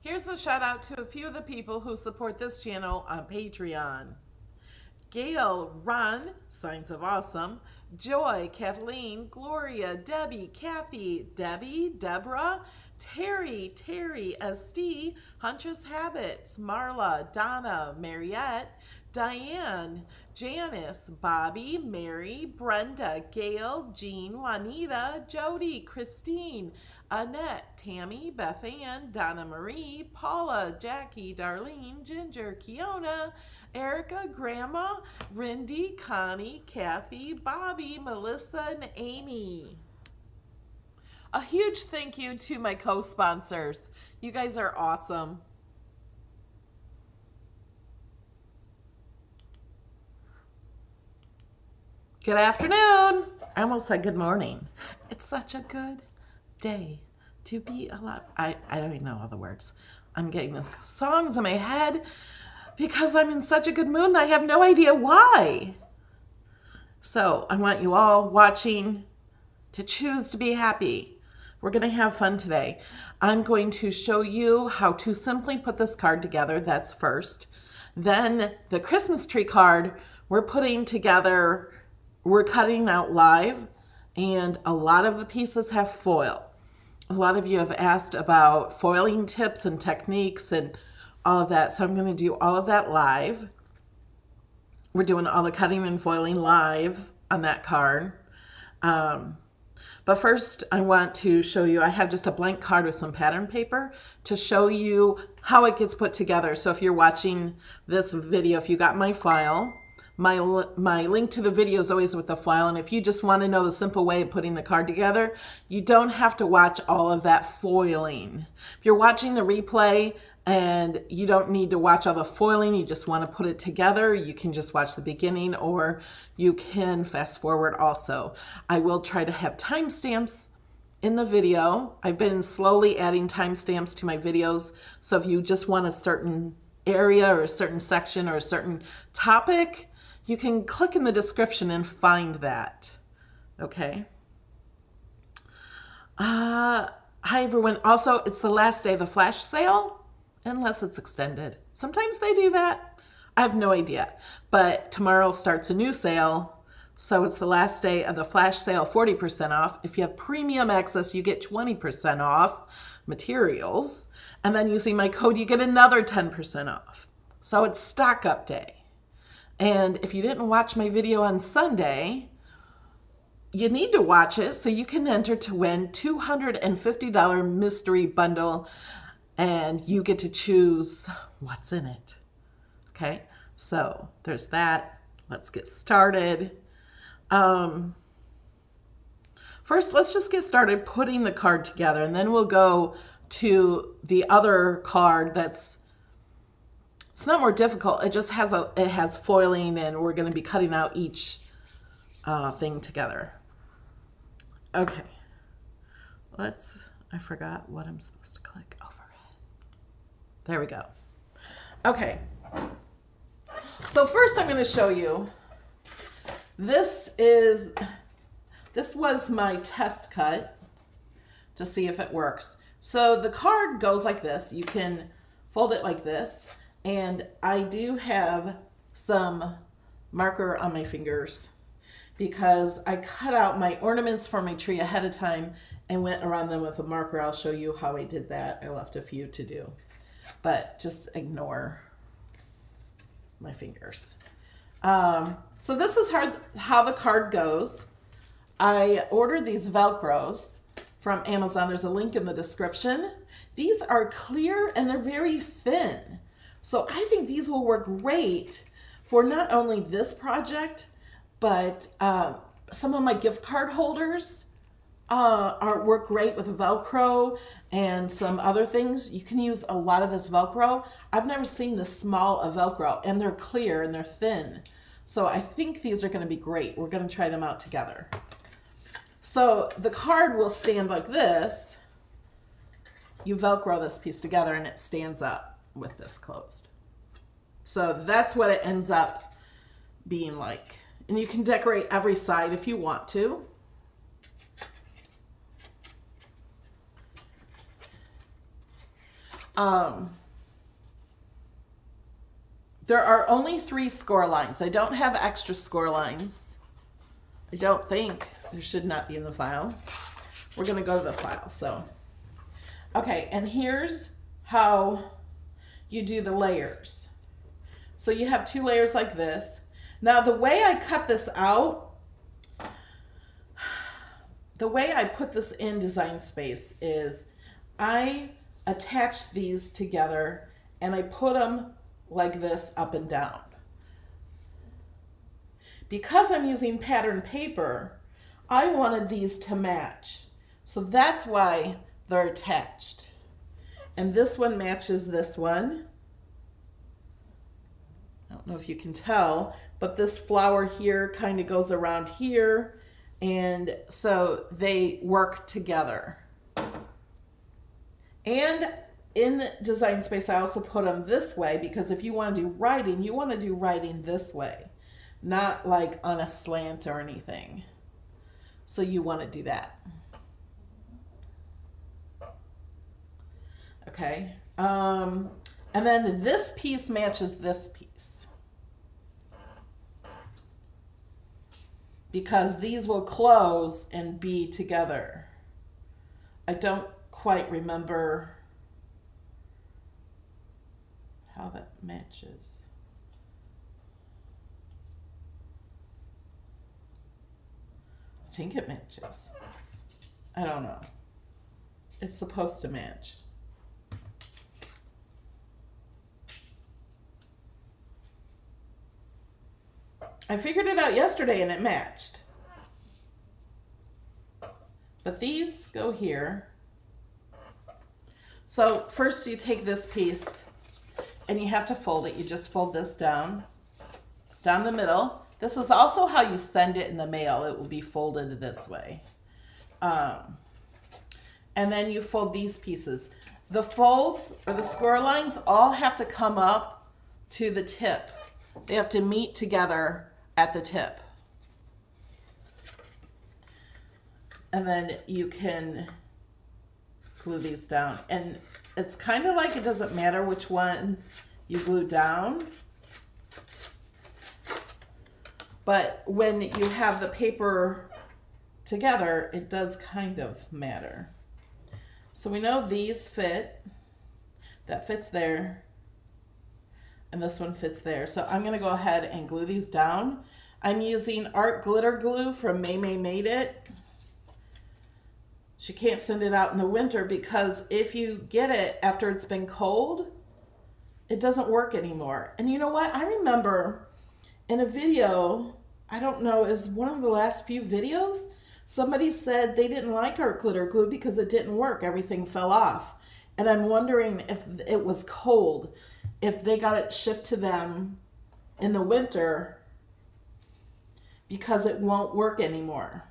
Here's a shout out to a few of the people who support this channel on Patreon. Gail, Ron, Signs of Awesome, Joy, Kathleen, Gloria, Debbie, Kathy, Debbie, Deborah, Terry, SD, Huntress Habits, Marla, Donna, Mariette, Diane, Janice, Bobby, Mary, Brenda, Gail, Jean, Juanita, Jody, Christine, Annette, Tammy, Beth Ann, Donna Marie, Paula, Jackie, Darlene, Ginger, Kiona, Erica, Grandma, Rindy, Connie, Kathy, Bobby, Melissa, and Amy. A huge thank you to my co-sponsors. You guys are awesome. Good afternoon. I almost said good morning. It's such a good day to be alive. I don't even know all the words. I'm getting these songs in my head because I'm in such a good mood and I have no idea why. So I want you all watching to choose to be happy. We're going to have fun today. I'm going to show you how to simply put this card together. That's first. Then the Christmas tree card we're putting together, we're cutting out live, and a lot of the pieces have foil. A lot of you have asked about foiling tips and techniques and all of that, so I'm going to do all of that live. We're doing all the cutting and foiling live on that card. But first, I want to show you, I have just a blank card with some pattern paper to show you how it gets put together. So if you're watching this video, if you got my file, my link to the video is always with the file. And if you just want to know the simple way of putting the card together, you don't have to watch all of that foiling. If you're watching the replay and you don't need to watch all the foiling, you just want to put it together, you can just watch the beginning or you can fast forward also. I will try to have timestamps in the video. I've been slowly adding timestamps to my videos. So if you just want a certain area or a certain section or a certain topic, you can click in the description and find that. Okay. Hi everyone. Also, it's the last day of the flash sale, unless it's extended. Sometimes they do that. I have no idea. But tomorrow starts a new sale. So it's the last day of the flash sale, 40% off. If you have premium access, you get 20% off materials. And then using my code, you get another 10% off. So it's stock up day. And if you didn't watch my video on Sunday, you need to watch it so you can enter to win $250 mystery bundle and you get to choose what's in it. Okay, so there's that. Let's get started. First, let's just get started putting the card together and then we'll go to the other card it's not more difficult. It just has foiling and we're going to be cutting out each thing together. Okay. I forgot what I'm supposed to click overhead. There we go. Okay. So first I'm going to show you, this was my test cut to see if it works. So the card goes like this. You can fold it like this. And I do have some marker on my fingers because I cut out my ornaments for my tree ahead of time and went around them with a marker. I'll show you how I did that. I left a few to do, but just ignore my fingers. So this is how the card goes. I ordered these Velcros from Amazon. There's a link in the description. These are clear and they're very thin. So I think these will work great for not only this project, but some of my gift card holders work great with Velcro and some other things. You can use a lot of this Velcro. I've never seen this small of Velcro, and they're clear and they're thin. So I think these are going to be great. We're going to try them out together. So the card will stand like this. You Velcro this piece together and it stands up with this closed. So that's what it ends up being like. And you can decorate every side if you want to. There are only 3 score lines. I don't have extra score lines. I don't think. There should not be in the file. We're going to go to the file. So, okay, and here's how you do the layers. So you have 2 layers like this. Now the way I cut this out, the way I put this in Design Space is I attach these together and I put them like this up and down. Because I'm using pattern paper, I wanted these to match. So that's why they're attached. And this one matches this one. I don't know if you can tell, but this flower here kind of goes around here. And so they work together. And in Design Space, I also put them this way because if you want to do writing, you want to do writing this way, not like on a slant or anything. So you want to do that. Okay. And then this piece matches this piece because these will close and be together. I don't quite remember how that matches. I think it matches. I don't know. It's supposed to match. I figured it out yesterday and it matched. But these go here. So first you take this piece and you have to fold it. You just fold this down the middle. This is also how you send it in the mail. It will be folded this way. And then you fold these pieces. The folds or the score lines all have to come up to the tip. They have to meet together at the tip. And then you can glue these down. And it's kind of like it doesn't matter which one you glue down. But when you have the paper together, it does kind of matter. So we know these fit. That fits there. And this one fits there. So I'm going to go ahead and glue these down. I'm using Art Glitter Glue from May Made It. She can't send it out in the winter because if you get it after it's been cold, it doesn't work anymore. And you know what? I remember in a video, I don't know, it was one of the last few videos, somebody said they didn't like Art Glitter Glue because it didn't work. Everything fell off. And I'm wondering if it was cold, if they got it shipped to them in the winter because it won't work anymore.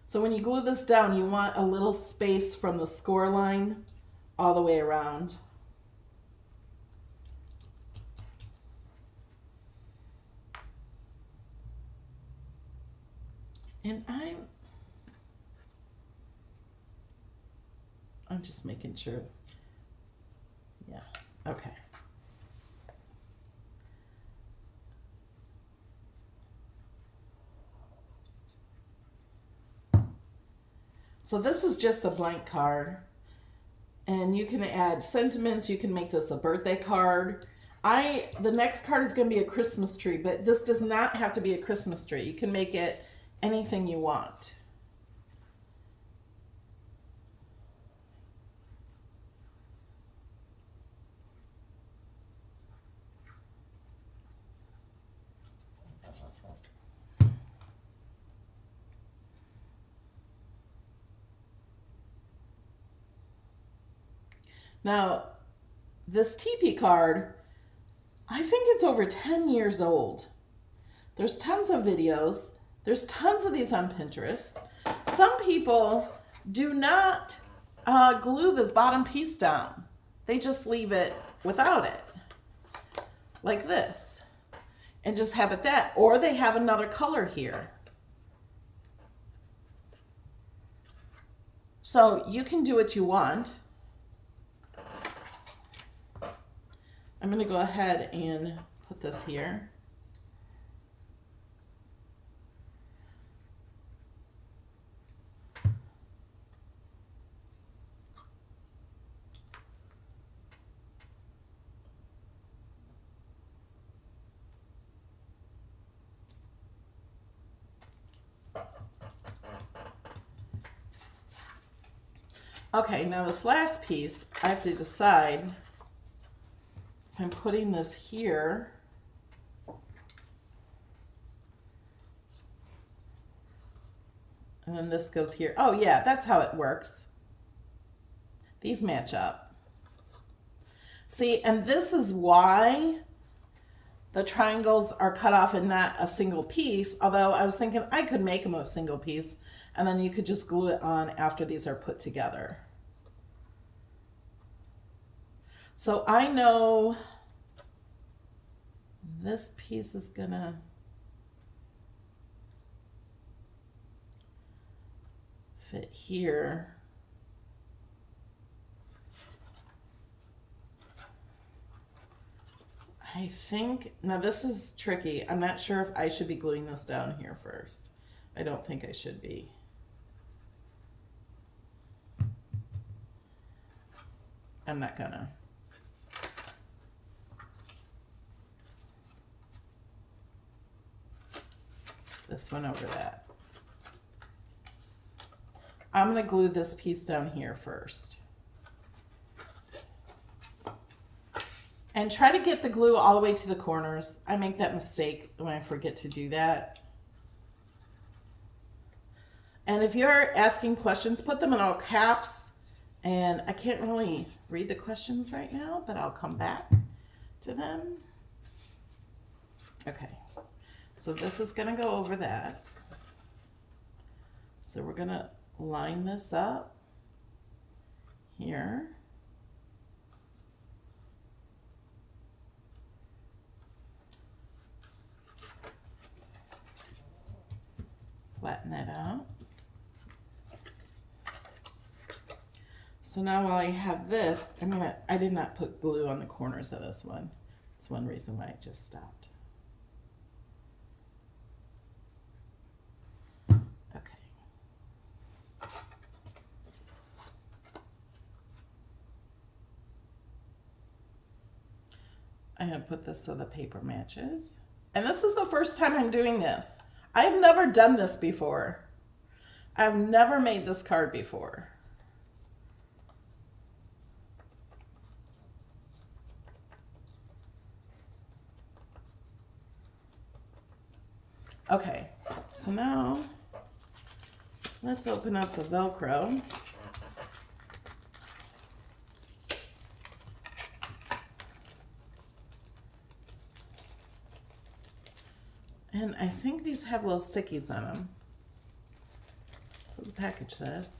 So when you glue this down, you want a little space from the score line all the way around. And I'm just making sure. Yeah, okay. So this is just a blank card. And you can add sentiments. You can make this a birthday card. The next card is going to be a Christmas tree, but this does not have to be a Christmas tree. You can make it anything you want. Now, this teepee card, I think it's over 10 years old. There's tons of videos. There's tons of these on Pinterest. Some people do not glue this bottom piece down. They just leave it without it, like this, and just have it that. Or they have another color here. So you can do what you want. going to go ahead and put this here. Okay, now this last piece, I have to decide if I'm putting this here and then this goes here. Oh yeah, that's how it works. These match up. See, and this is why the triangles are cut off and not a single piece, although I was thinking I could make them a single piece and then you could just glue it on after these are put together. So I know this piece is gonna fit here. I think, now this is tricky. I'm not sure if I should be gluing this down here first. I don't think I should be. I'm not gonna. This one over that. I'm gonna glue this piece down here first. And try to get the glue all the way to the corners. I make that mistake when I forget to do that. And if you're asking questions, put them in all caps. And I can't really read the questions right now, but I'll come back to them. Okay, so this is gonna go over that. So we're gonna line this up here. Flatten that out. So now while I have this, I did not put glue on the corners of this one. That's one reason why I just stopped. Okay. I'm gonna put this so the paper matches. And this is the first time I'm doing this. I've never done this before. I've never made this card before. Okay, so now let's open up the Velcro. And I think these have little stickies on them. That's what the package says.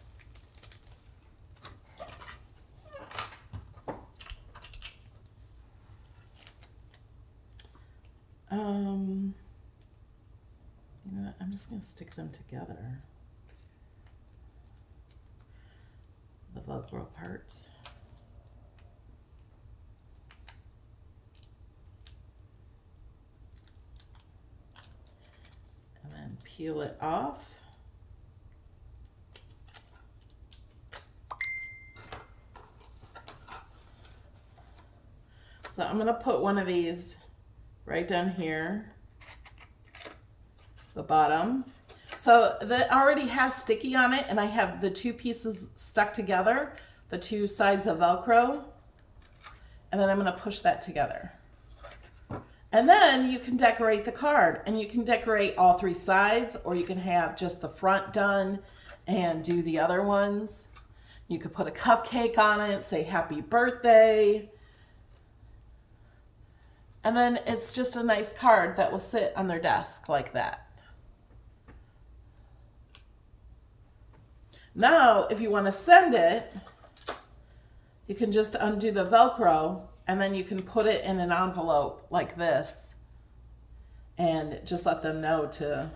You know what? I'm just going to stick them together. The Velcro parts. And then peel it off. So I'm going to put one of these right down here, the bottom. So that already has sticky on it, and I have the two pieces stuck together, the two sides of Velcro, and then I'm going to push that together. And then you can decorate the card, and you can decorate all three sides, or you can have just the front done and do the other ones. You could put a cupcake on it, say happy birthday. And then it's just a nice card that will sit on their desk like that. Now, if you want to send it, you can just undo the Velcro and then you can put it in an envelope like this and just let them know to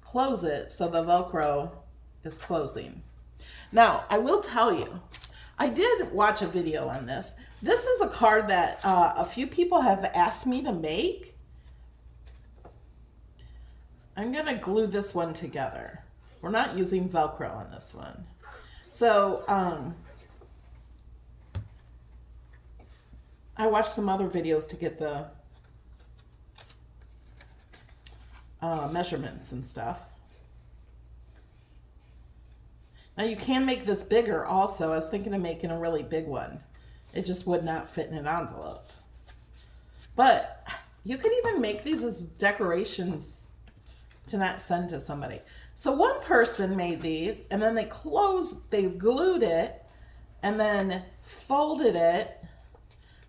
close it so the Velcro is closing. Now, I will tell you, I did watch a video on this. This is a card that a few people have asked me to make. I'm going to glue this one together. We're not using Velcro on this one. So, I watched some other videos to get the measurements and stuff. Now you can make this bigger also. I was thinking of making a really big one. It just would not fit in an envelope. But you could even make these as decorations to not send to somebody. So one person made these and then they glued it and then folded it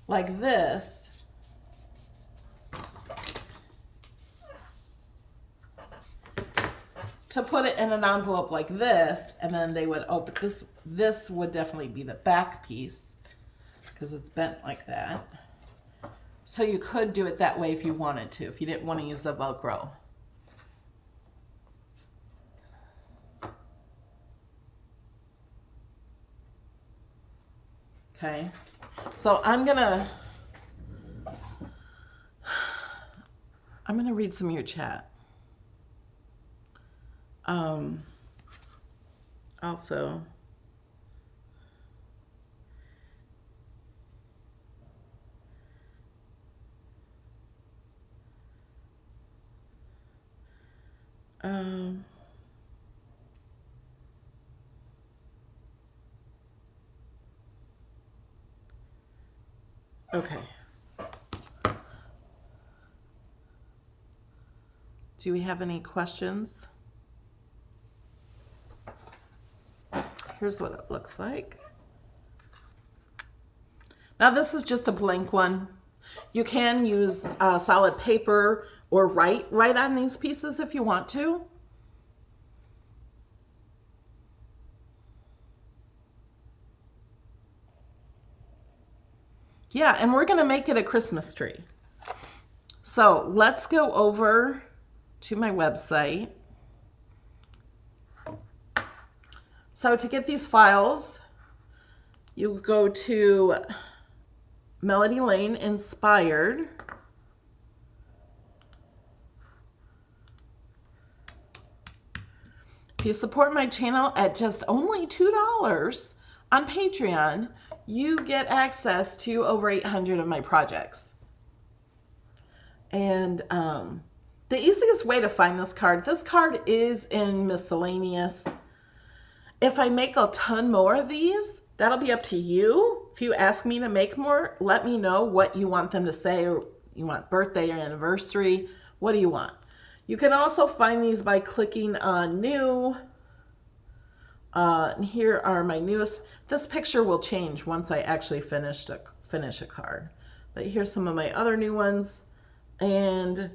like this. To put it in an envelope like this, and then they would open this. This would definitely be the back piece because it's bent like that. So you could do it that way if you wanted to, if you didn't want to use the Velcro. Okay, so I'm gonna read some of your chat. Also, okay. Do we have any questions? Here's what it looks like. Now this is just a blank one. You can use solid paper or write on these pieces if you want to. Yeah, and we're gonna make it a Christmas tree. So let's go over to my website. So to get these files, you go to Melody Lane Inspired. If you support my channel at just only $2 on Patreon, you get access to over 800 of my projects. And the easiest way to find this card is in miscellaneous. If I make a ton more of these, that'll be up to you. If you ask me to make more, let me know what you want them to say, or you want birthday or anniversary. What do you want? You can also find these by clicking on new. And here are my newest. This picture will change once I actually finish a card. But here's some of my other new ones. But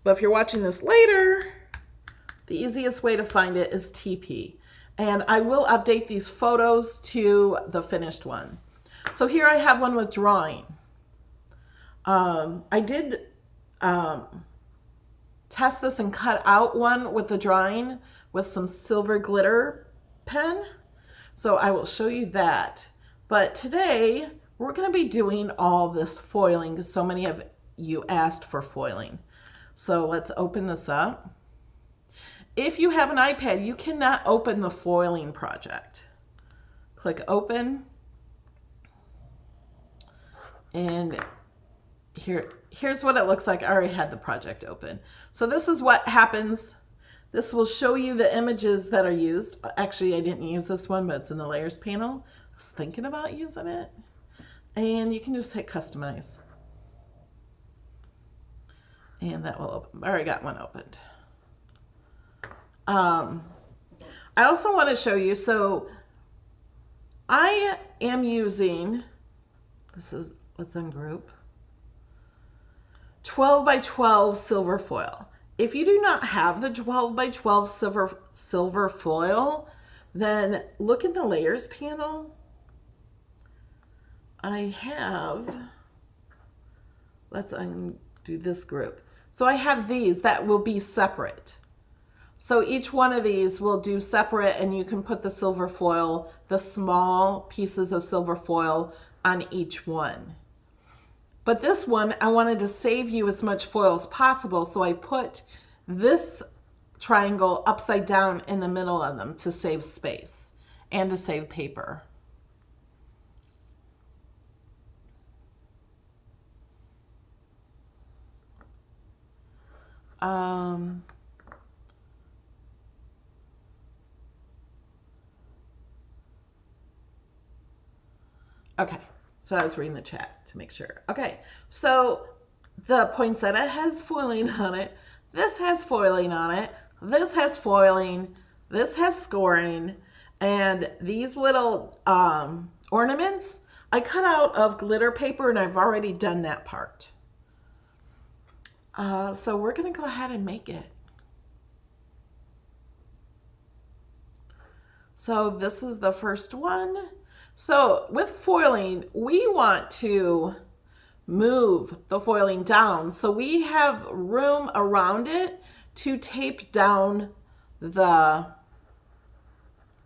if you're watching this later, the easiest way to find it is TP. And I will update these photos to the finished one. So here I have one with drawing. I did test this and cut out one with the drawing with some silver glitter pen. So I will show you that. But today we're going to be doing all this foiling because so many of you asked for foiling. So let's open this up. If you have an iPad, you cannot open the foiling project. Click open. And here's what it looks like. I already had the project open. So this is what happens. This will show you the images that are used. Actually, I didn't use this one, but it's in the layers panel. I was thinking about using it. And you can just hit customize. And that will open. I already got one opened. I also want to show you, so I am using, let's ungroup, 12 by 12 silver foil. If you do not have the 12 by 12 silver foil, then look in the layers panel. I have, let's undo this group. So I have these that will be separate. So each one of these will do separate, and you can put the silver foil, the small pieces of silver foil on each one. But this one, I wanted to save you as much foil as possible, so I put this triangle upside down in the middle of them to save space and to save paper. Okay, so I was reading the chat to make sure. Okay, so the poinsettia has foiling on it. This has foiling on it. This has foiling. This has scoring. And these little ornaments, I cut out of glitter paper, and I've already done that part. So we're going to go ahead and make it. So this is the first one. So with foiling, we want to move the foiling down so we have room around it to tape down the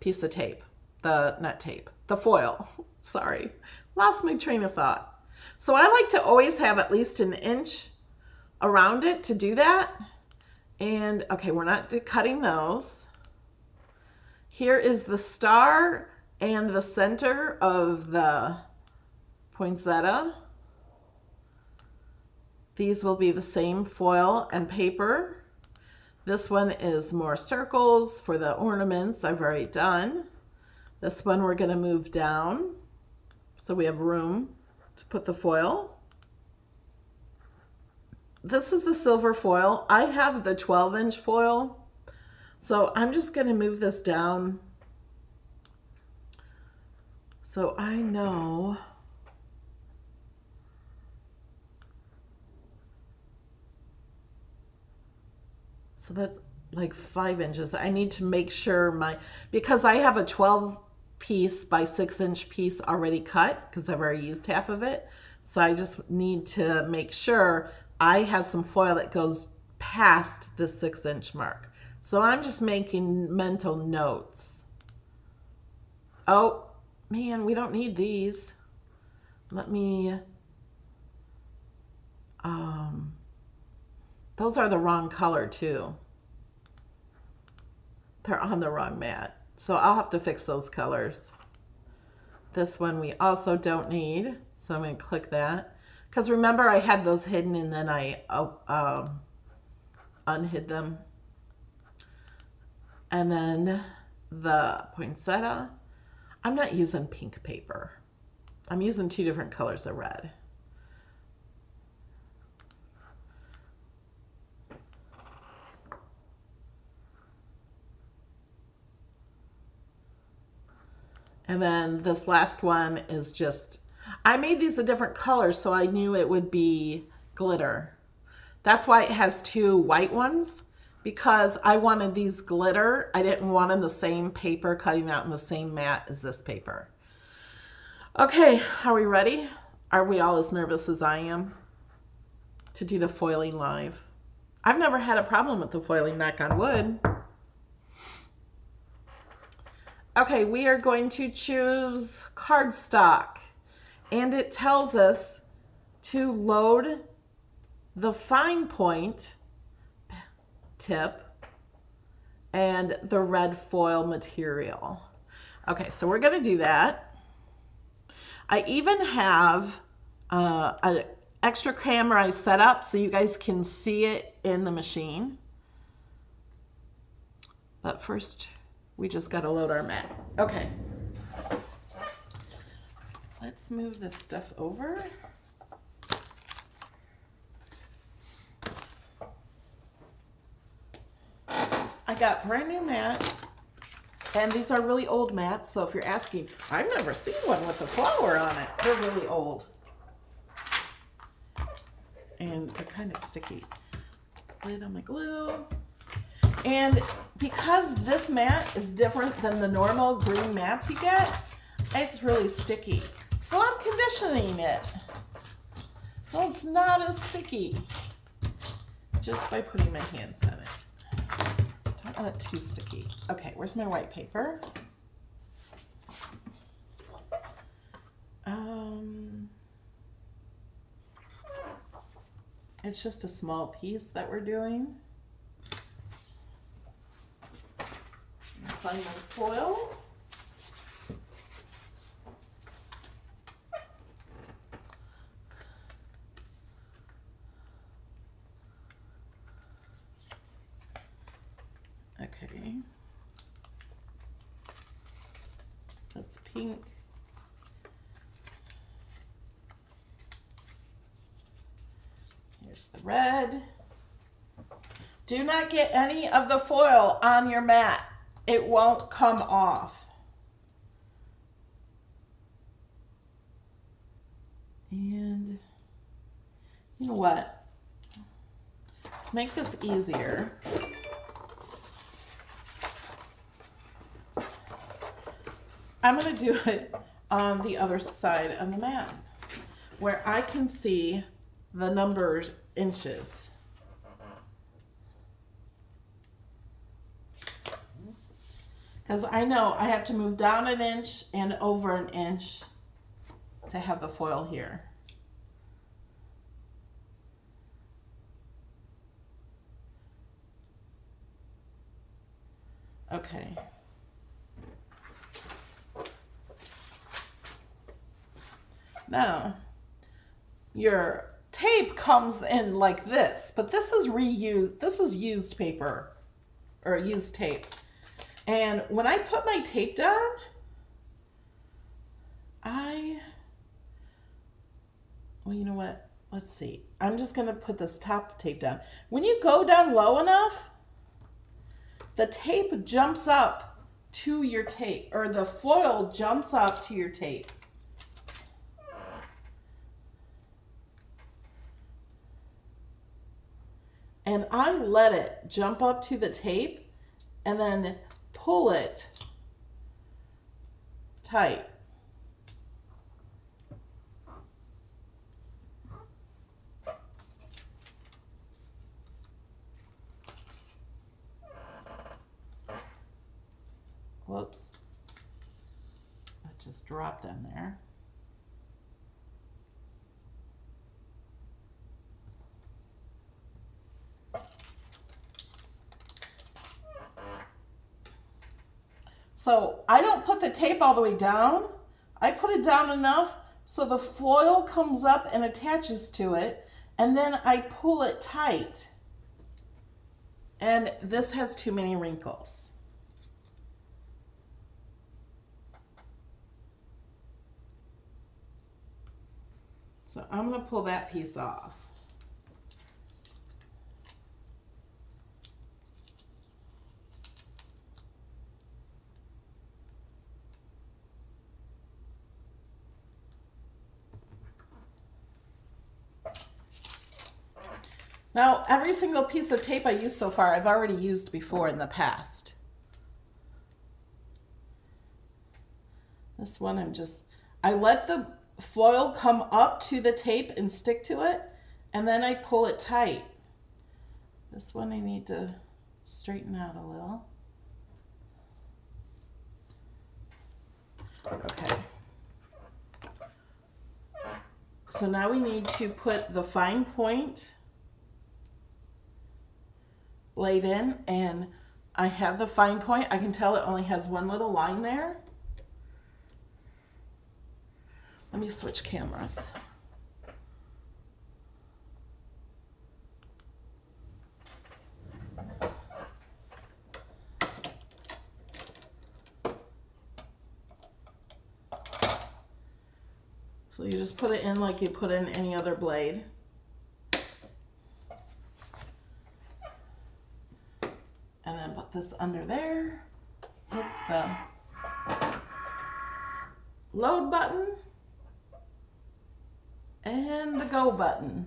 piece of tape, the foil. Sorry, lost my train of thought. So I like to always have at least an inch around it to do that. And okay, we're not cutting those. Here is the star and the center of the poinsettia. These will be the same foil and paper. This one is more circles for the ornaments I've already done. This one we're going to move down so we have room to put the foil. This is the silver foil. I have the 12-inch foil, so I'm just going to move this down so I know so that's like 5 inches. I need to make sure because I have a 12 piece by 6-inch piece already cut because I've already used half of it. So I just need to make sure I have some foil that goes past the 6-inch mark. So I'm just making mental notes. Oh man, we don't need these. Let me, those are the wrong color too. They're on the wrong mat. So I'll have to fix those colors. This one we also don't need. So I'm going to click that. Because remember I had those hidden and then I unhid them. And then the poinsettia. I'm not using pink paper. I'm using 2 different colors of red. And then this last one is just, I made these a different color so I knew it would be glitter. That's why it has 2 white ones, because I wanted these glitter. I didn't want them the same paper cutting out in the same mat as this paper. Okay, are we ready? Are we all as nervous as I am to do the foiling live? I've never had a problem with the foiling, knock on wood. Okay, we are going to choose cardstock, and it tells us to load the fine point tip and the red foil material. Okay, so we're going to do that. I even have an extra camera I set up so you guys can see it in the machine. But first, we just got to load our mat. Okay. Let's move this stuff over. I got brand new mat, and these are really old mats, so if you're asking, I've never seen one with a flower on it. They're really old. And they're kind of sticky. Lid on my glue. And because this mat is different than the normal green mats you get, it's really sticky. So I'm conditioning it so it's not as sticky just by putting my hands on it. Don't don't want it too sticky. Okay, where's my white paper? It's just a small piece that we're doing. Find my foil. Okay. That's pink. Here's the red. Do not get any of the foil on your mat. It won't come off. And you know what? To make this easier, I'm going to do it on the other side of the mat where I can see the numbers inches. Because I know I have to move down an inch and over an inch to have the foil here. Okay. Now, your tape comes in like this, but this is reused. This is used paper or used tape. And when I put my tape down, well, you know what? Let's see. I'm just going to put this top tape down. When you go down low enough, the tape jumps up to your tape, or the foil jumps up to your tape. And I let it jump up to the tape and then pull it tight. Whoops. That just dropped in there. So I don't put the tape all the way down. I put it down enough so the foil comes up and attaches to it, and then I pull it tight. And this has too many wrinkles. So I'm going to pull that piece off. Now, every single piece of tape I use so far, I've already used before in the past. This one I let the foil come up to the tape and stick to it, and then I pull it tight. This one I need to straighten out a little. Okay. So now we need to put the fine point laid in, and I have the fine point. I can tell it only has one little line there. Let me switch cameras. So you just put it in like you put in any other blade. And then put this under there. Hit the load button and the go button.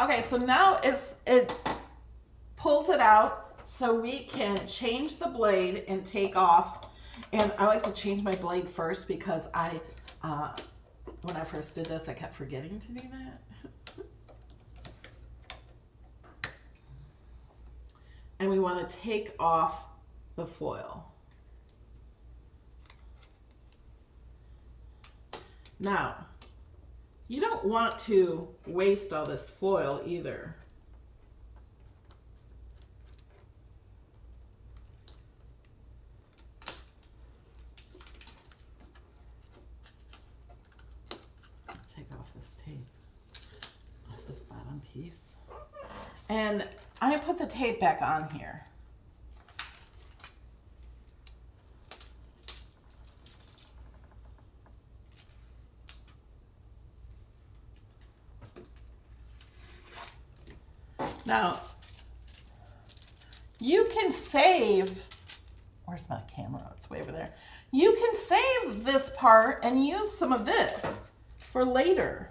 Okay, so now it pulls it out so we can change the blade and take off. And I like to change my blade first because when I first did this, I kept forgetting to do that. And we want to take off the foil. Now, you don't want to waste all this foil either. Take off this tape, off this bottom piece. And I'm going to put the tape back on here. Now, you can save, where's my camera? It's way over there. You can save this part and use some of this for later.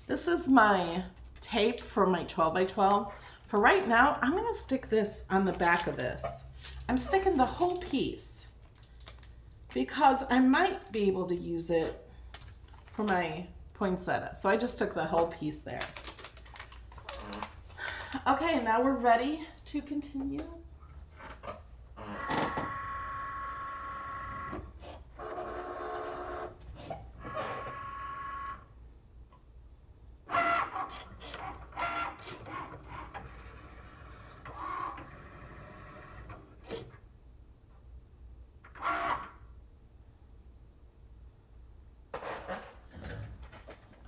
This is my tape for my 12 by 12. For right now, I'm gonna stick this on the back of this. I'm sticking the whole piece because I might be able to use it for my poinsettia. So I just took the whole piece there. Okay, now we're ready to continue.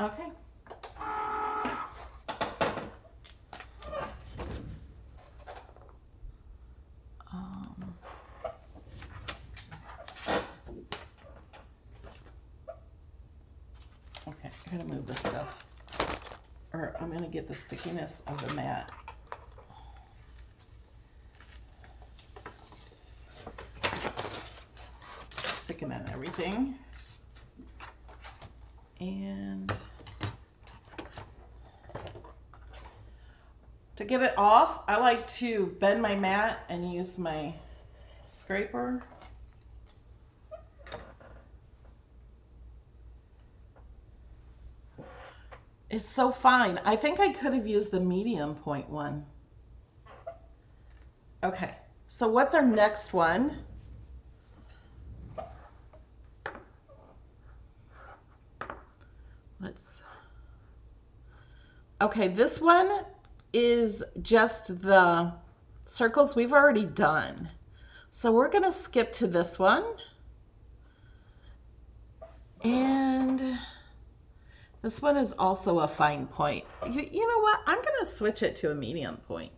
Okay. Okay, I'm gonna move this stuff, or I'm gonna get the stickiness of the mat. Sticking on everything. And to get it off, I like to bend my mat and use my scraper. It's so fine. I think I could have used the medium point one. Okay, so what's our next one? Okay, this one is just the circles we've already done. So we're gonna skip to this one. And this one is also a fine point. You know what? I'm gonna switch it to a medium point.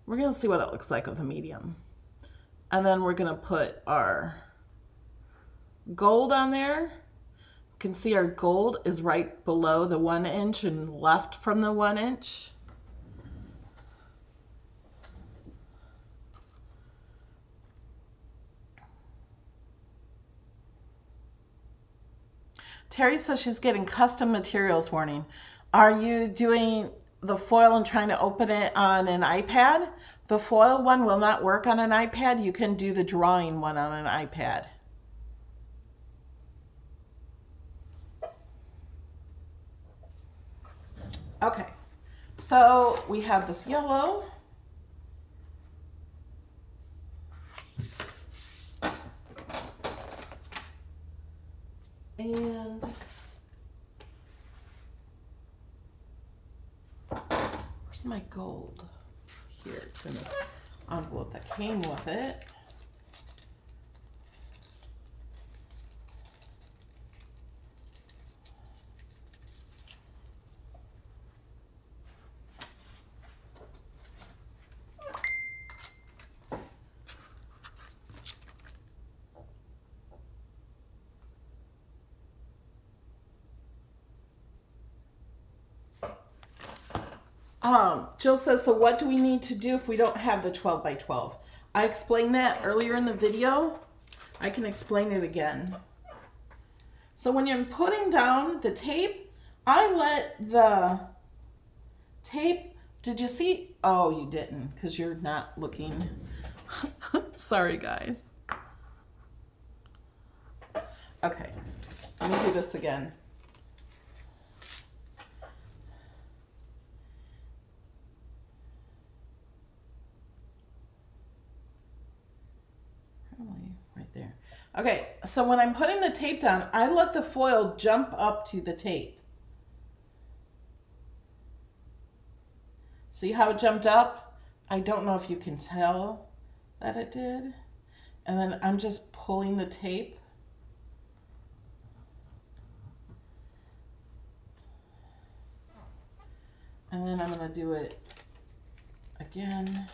We're gonna see what it looks like with a medium. And then we're gonna put our gold on there. You can see our gold is right below the 1 inch and left from the 1 inch. Terry says she's getting custom materials warning. Are you doing the foil and trying to open it on an iPad? The foil one will not work on an iPad. You can do the drawing one on an iPad. Okay, so we have this yellow. And where's my gold? Here, it's in this envelope that came with it. Jill says, so what do we need to do if we don't have the 12 by 12? I explained that earlier in the video. I can explain it again. So when you're putting down the tape, I let the tape, did you see? Oh, you didn't, because you're not looking. Sorry, guys. Okay, let me do this again. Probably right there. Okay, so when I'm putting the tape down, I let the foil jump up to the tape. See how it jumped up? I don't know if you can tell that it did. And then I'm just pulling the tape. And then I'm going to do it again.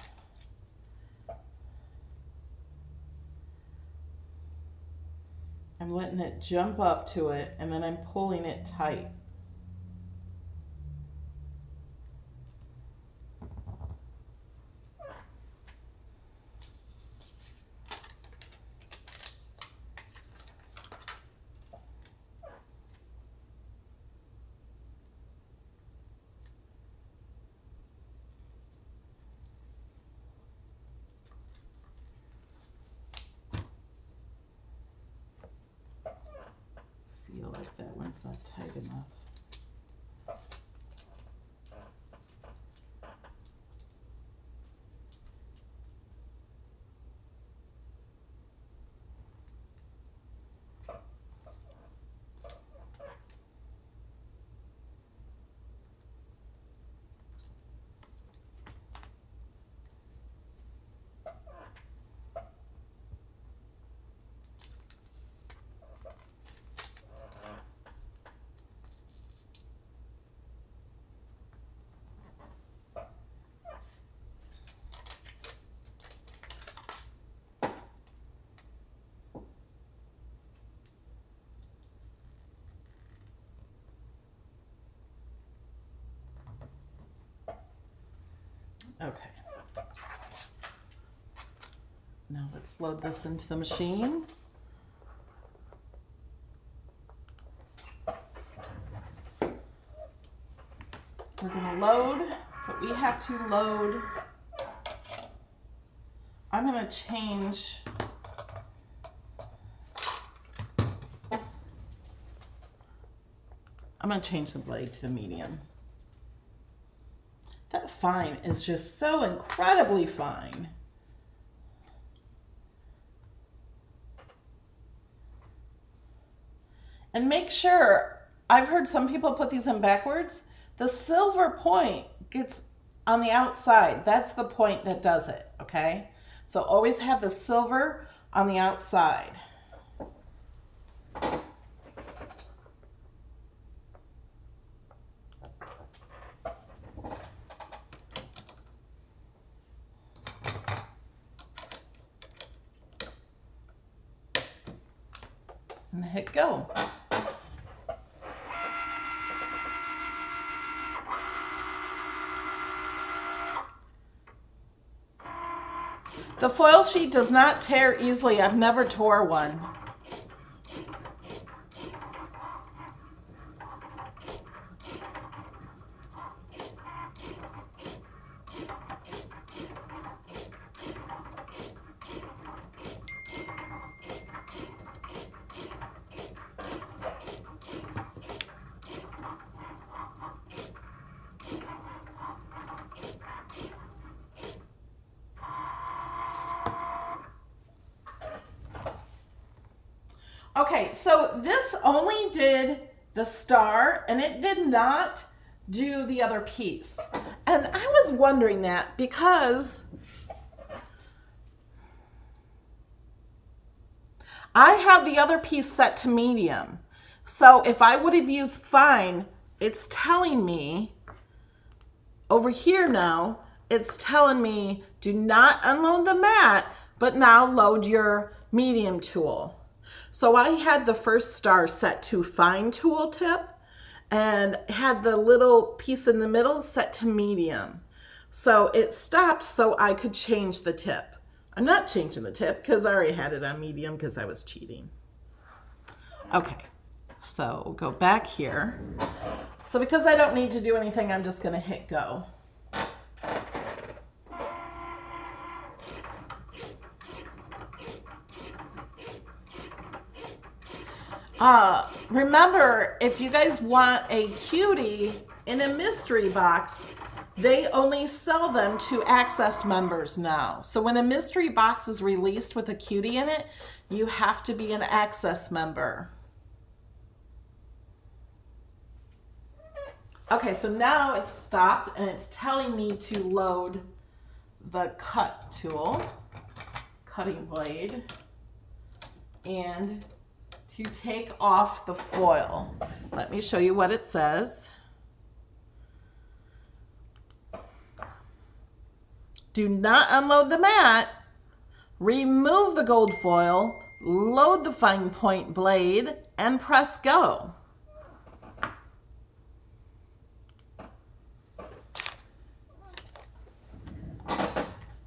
I'm letting it jump up to it, and then I'm pulling it tight. Feel like that one's not tight enough. Okay. Now let's load this into the machine. We're going to load, but we have to load. I'm going to change. I'm going to change the blade to medium. That fine is just so incredibly fine. And make sure, I've heard some people put these in backwards. The silver point gets on the outside. That's the point that does it, okay? So always have the silver on the outside. And hit go. The foil sheet does not tear easily. I've never tore one. Okay, so this only did the star and it did not do the other piece. And I was wondering that because I have the other piece set to medium. So if I would have used fine, it's telling me over here now, it's telling me do not unload the mat, but now load your medium tool. So I had the first star set to fine tool tip and had the little piece in the middle set to medium. So it stopped so I could change the tip. I'm not changing the tip because I already had it on medium because I was cheating. Okay, So we'll go back here. So because I don't need to do anything, I'm just going to hit go. Remember, if you guys want a cutie in a mystery box, they only sell them to Access members now. So when a mystery box is released with a cutie in it, you have to be an Access member. Okay, so now it's stopped and it's telling me to load the cut tool, cutting blade, and to take off the foil. Let me show you what it says. Do not unload the mat. Remove the gold foil, load the fine point blade, and press go.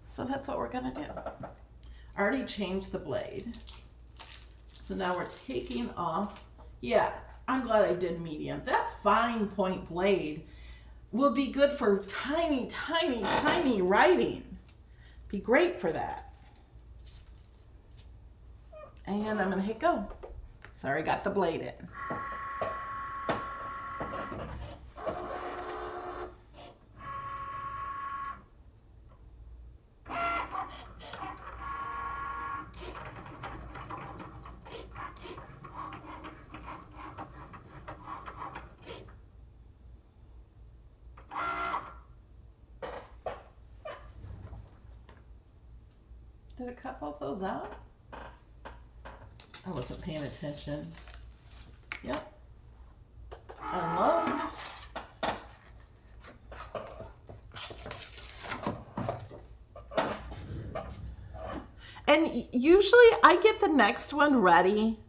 So that's what we're gonna do. I already changed the blade. So now we're taking off. Yeah, I'm glad I did medium. That fine point blade will be good for tiny, tiny, tiny writing. Be great for that. And I'm gonna hit go. Sorry, got the blade in. Did it cut both those out? I wasn't paying attention. Yep. Unload. And usually I get the next one ready.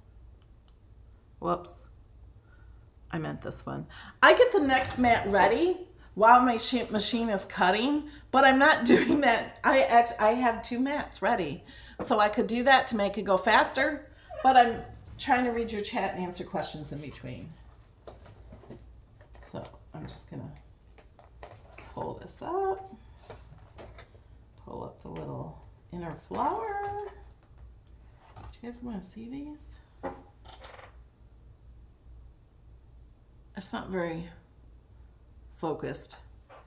Whoops. I meant this one. I get the next mat ready while my machine is cutting, but I'm not doing that. I have 2 mats ready. So I could do that to make it go faster, but I'm trying to read your chat and answer questions in between. So I'm just gonna pull this up, pull up the little inner flower. Do you guys wanna see these? It's not very focused,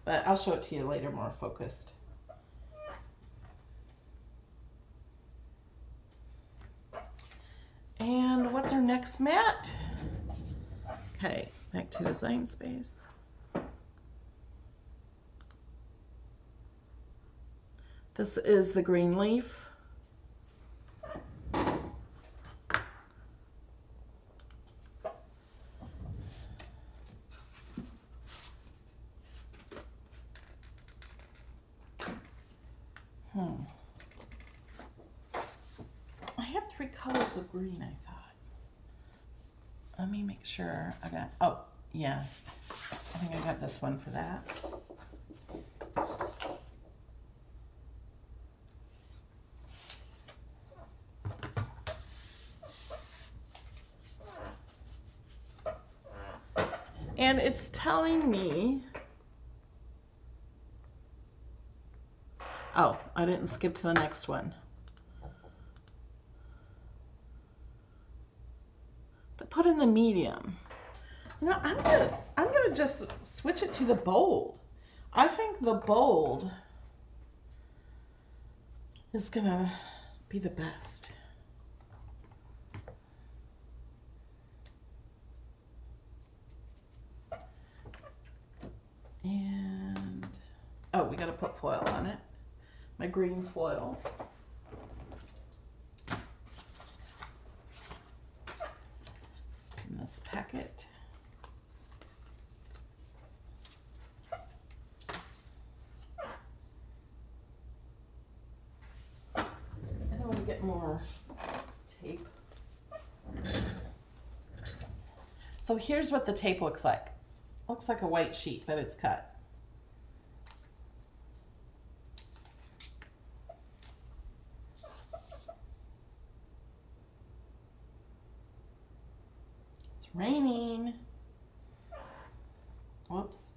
but I'll show it to you later more focused. And what's our next mat? Okay, back to design space. This is the green leaf. I had 3 colors of green, I thought. Let me make sure I got, oh, yeah. I think I got this one for that. And it's telling me, oh, I didn't skip to the next one. To put in the medium. You know, I'm gonna just switch it to the bold. I think the bold is gonna be the best. And, oh, we gotta put foil on it. My green foil. It's in this packet. I don't want to get more tape. So here's what the tape looks like. Looks like a white sheet, but it's cut. It's raining. Whoops.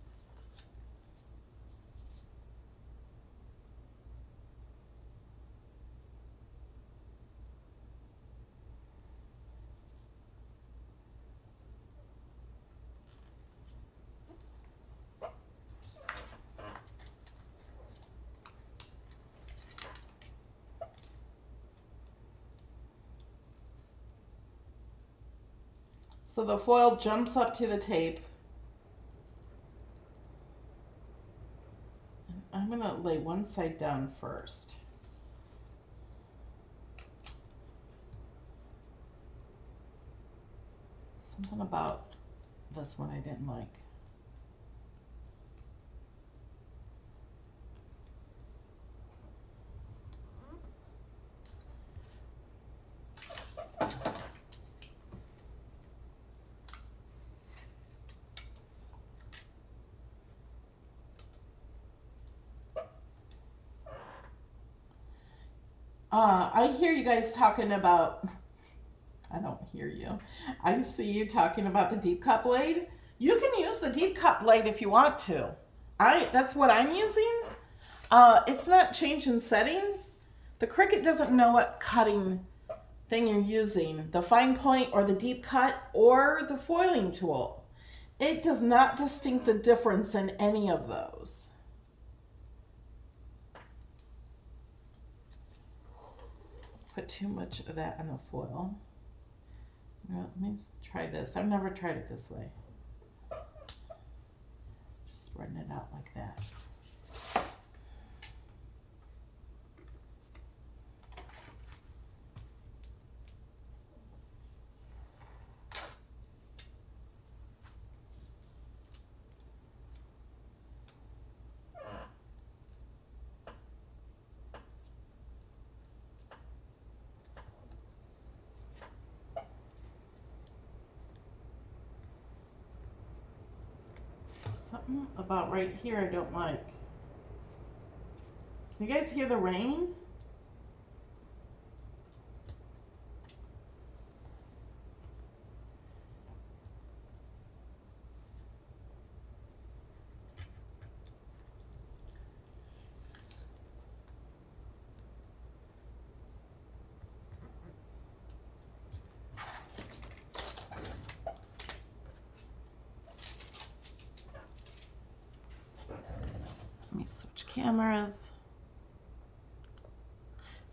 So the foil jumps up to the tape. I'm going to lay one side down first. Something about this one I didn't like. I hear you guys talking about, I don't hear you. I see you talking about the deep cut blade. You can use the deep cut blade if you want to. That's what I'm using. It's not changing settings. The Cricut doesn't know what cutting thing you're using, the fine point or the deep cut or the foiling tool. It does not distinct the difference in any of those. Put too much of that on the foil. Well, let me try this. I've never tried it this way. Just spreading it out like that. Something about right here I don't like. Can you guys hear the rain? Let me switch cameras.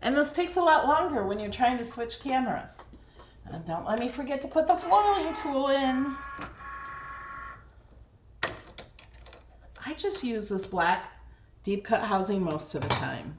And this takes a lot longer when you're trying to switch cameras. And don't let me forget to put the foiling tool in. I just use this black deep cut housing most of the time.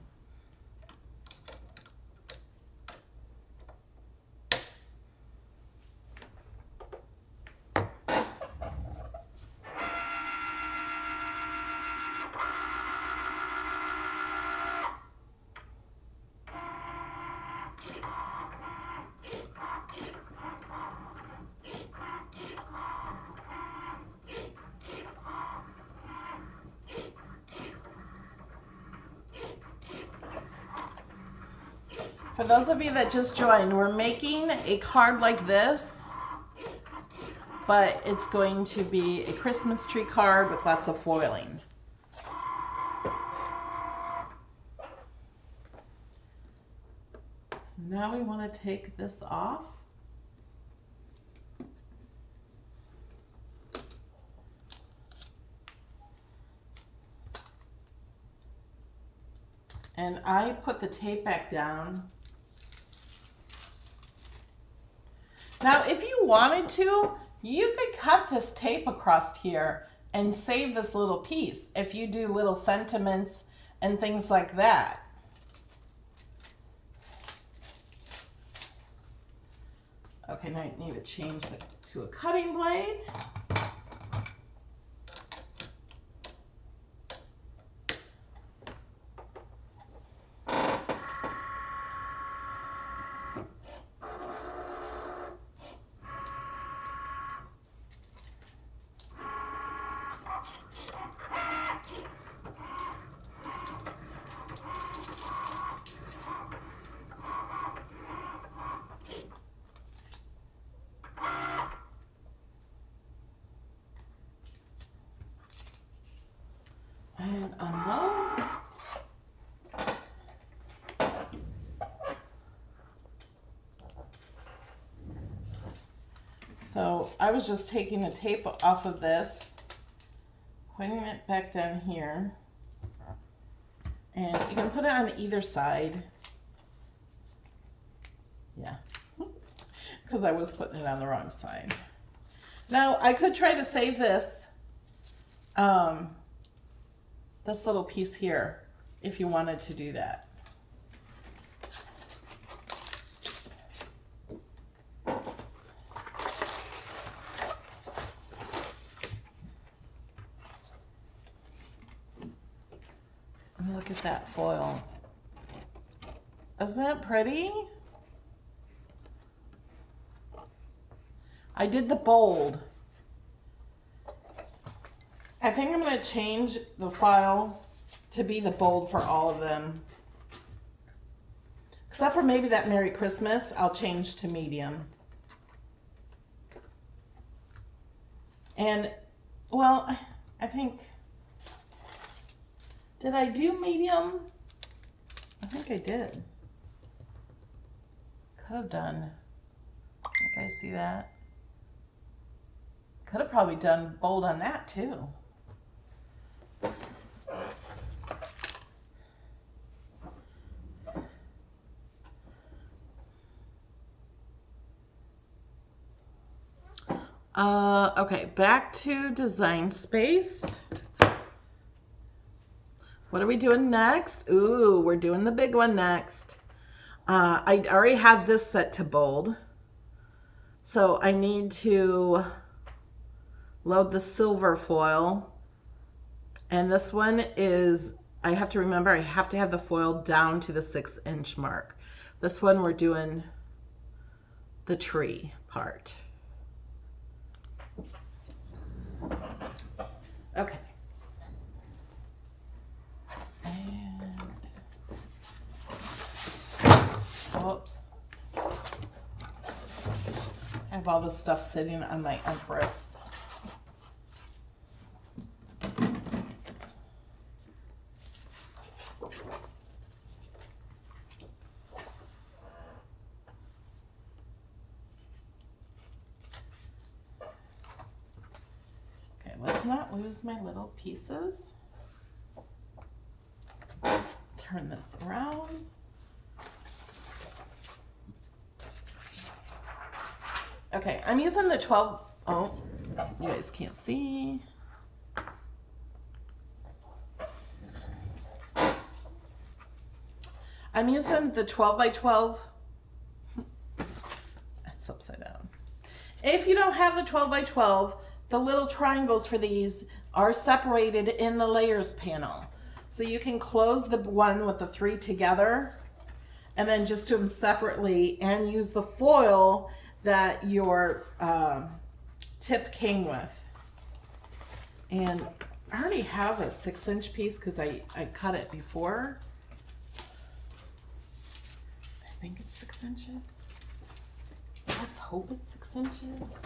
For those of you that just joined, we're making a card like this, but it's going to be a Christmas tree card with lots of foiling. Now we want to take this off. And I put the tape back down. Now, if you wanted to, you could cut this tape across here and save this little piece if you do little sentiments and things like that. Okay, now I need to change it to a cutting blade. So I was just taking the tape off of this, putting it back down here, and you can put it on either side. Yeah, because I was putting it on the wrong side. Now I could try to save this, this little piece here, if you wanted to do that. Look at that foil. Isn't that pretty? I did the bold. I think I'm going to change the file to be the bold for all of them. Except for maybe that Merry Christmas, I'll change to medium. And, well, I think... Did I do medium? I think I did. Could have done. You guys see that? Could have probably done bold on that too. Okay, back to Design Space. What are we doing next? Ooh, we're doing the big one next. I already have this set to bold. So I need to load the silver foil. And this one is, I have to remember, I have to have the foil down to the 6-inch mark. This one we're doing the tree part. Okay. Whoops. I have all this stuff sitting on my Empress. Okay, let's not lose my little pieces. Turn this around. Okay, I'm using the 12, oh, you guys can't see. I'm using the 12 by 12. That's upside down. If you don't have the 12 by 12, the little triangles for these are separated in the layers panel. So you can close the one with the 3 together and then just do them separately and use the foil that your tip came with. And I already have a 6-inch piece because I cut it before. I think it's 6 inches. Let's hope it's 6 inches.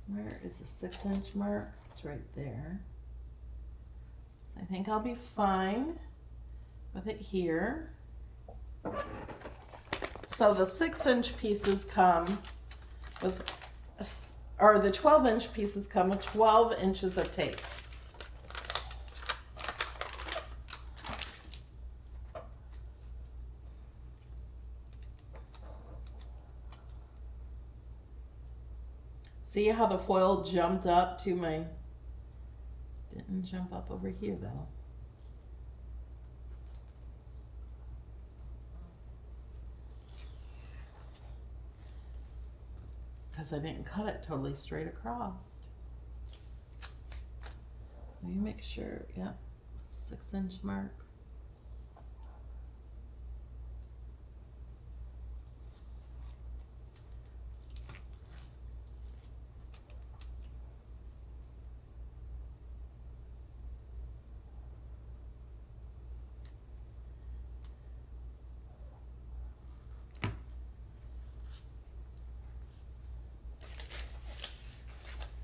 Where is the 6-inch mark? It's right there. So I think I'll be fine with it here. So the 6-inch pieces come with, or the 12-inch pieces come with 12 inches of tape. See how the foil jumped up to my, didn't jump up over here though. Because I didn't cut it totally straight across. Let me make sure, yeah, 6-inch mark.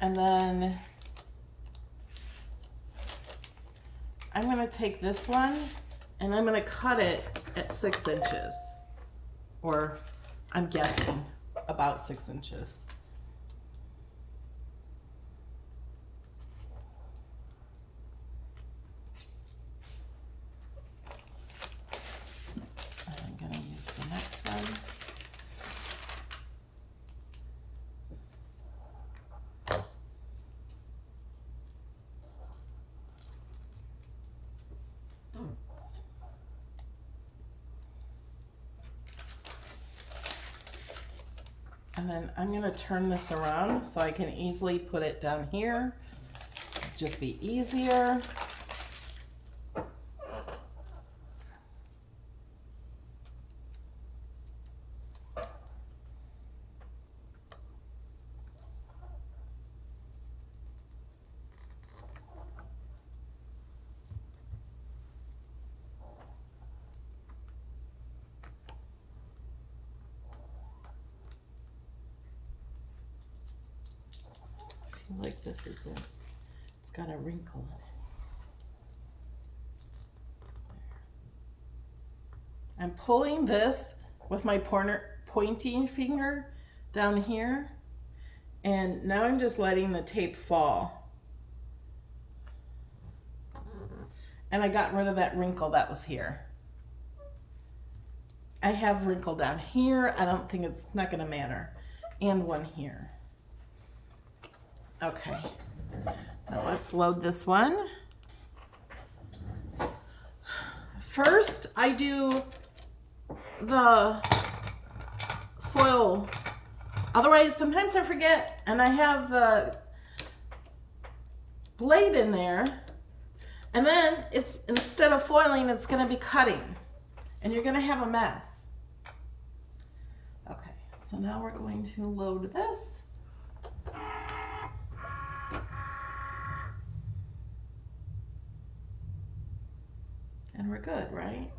And then I'm going to take this one and I'm going to cut it at 6 inches. Or I'm guessing about 6 inches. I'm going to use the next one. And then I'm going to turn this around so I can easily put it down here. Just be easier. Like this isn't, it's got a wrinkle in it. I'm pulling this with my pointing finger down here, and now I'm just letting the tape fall. And I got rid of that wrinkle that was here. I have wrinkle down here. I don't think it's not gonna matter. And one here. Okay, now let's load this one. First, I do the foil. Otherwise, sometimes I forget, and I have the blade in there, and then it's, instead of foiling, it's gonna be cutting, and you're gonna have a mess. Okay, so now we're going to load this. And we're good, right?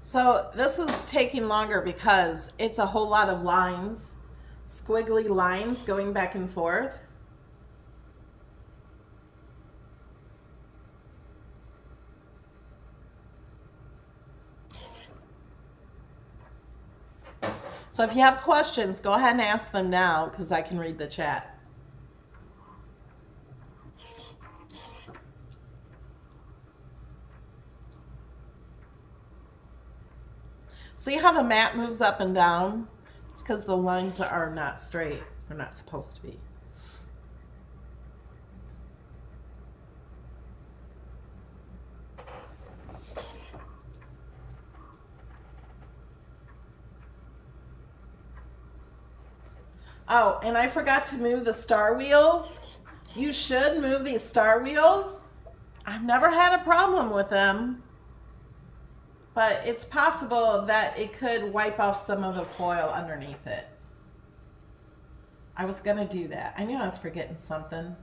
So this is taking longer because it's a whole lot of lines, squiggly lines going back and forth. So if you have questions, go ahead and ask them now because I can read the chat. See how the mat moves up and down? It's because the lines are not straight. They're not supposed to be. Oh, and I forgot to move the star wheels. You should move these star wheels. I've never had a problem with them. But it's possible that it could wipe off some of the foil underneath it. I was gonna do that. I knew I was forgetting something.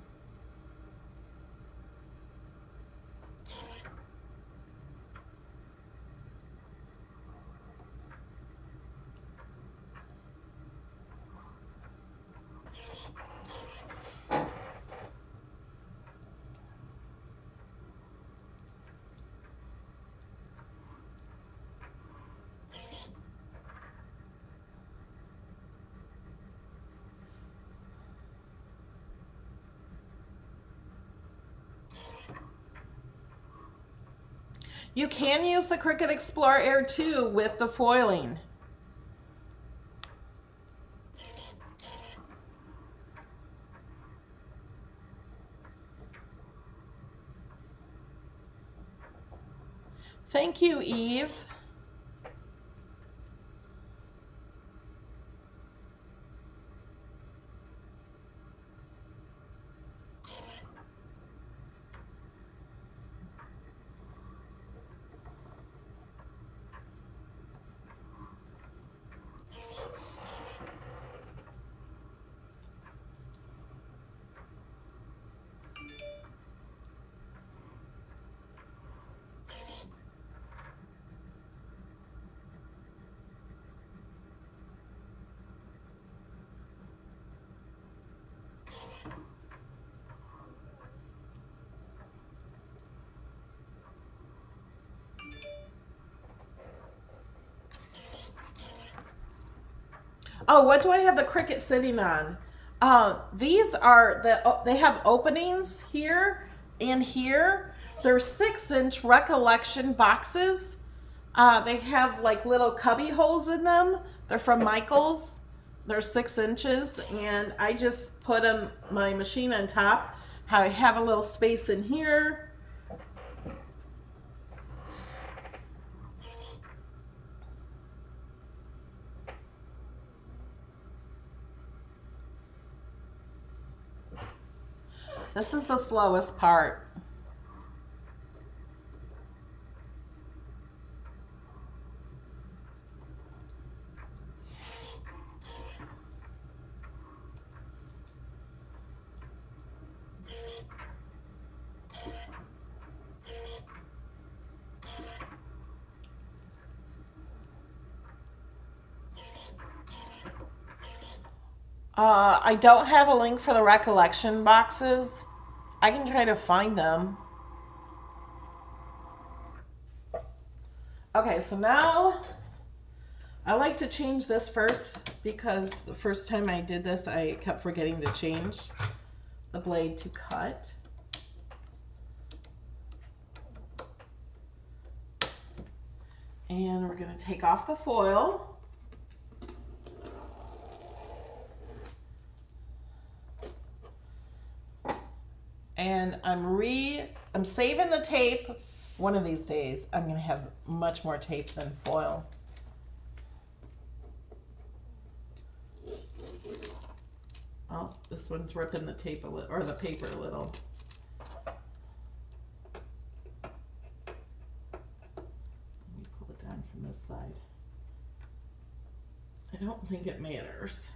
You can use the Cricut Explore Air 2 with the foiling. Thank you, Eve. Oh, what do I have the Cricut sitting on? These are they have openings here and here. They're 6-inch recollection boxes. They have like little cubby holes in them. They're from Michaels. They're 6 inches, and I just put my machine on top. I have a little space in here. This is the slowest part. I don't have a link for the recollection boxes. I can try to find them. Okay, so now I like to change this first because the first time I did this, I kept forgetting to change the blade to cut. And we're going to take off the foil. And I'm saving the tape. One of these days, I'm going to have much more tape than foil. Oh, this one's ripping the tape a little, or the paper a little. Let me pull it down from this side. I don't think it matters.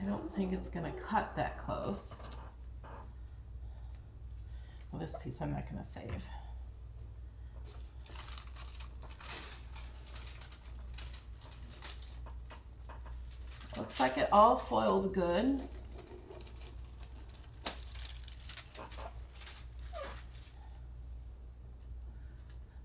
I don't think it's going to cut that close. Well, this piece I'm not going to save. Looks like it all foiled good.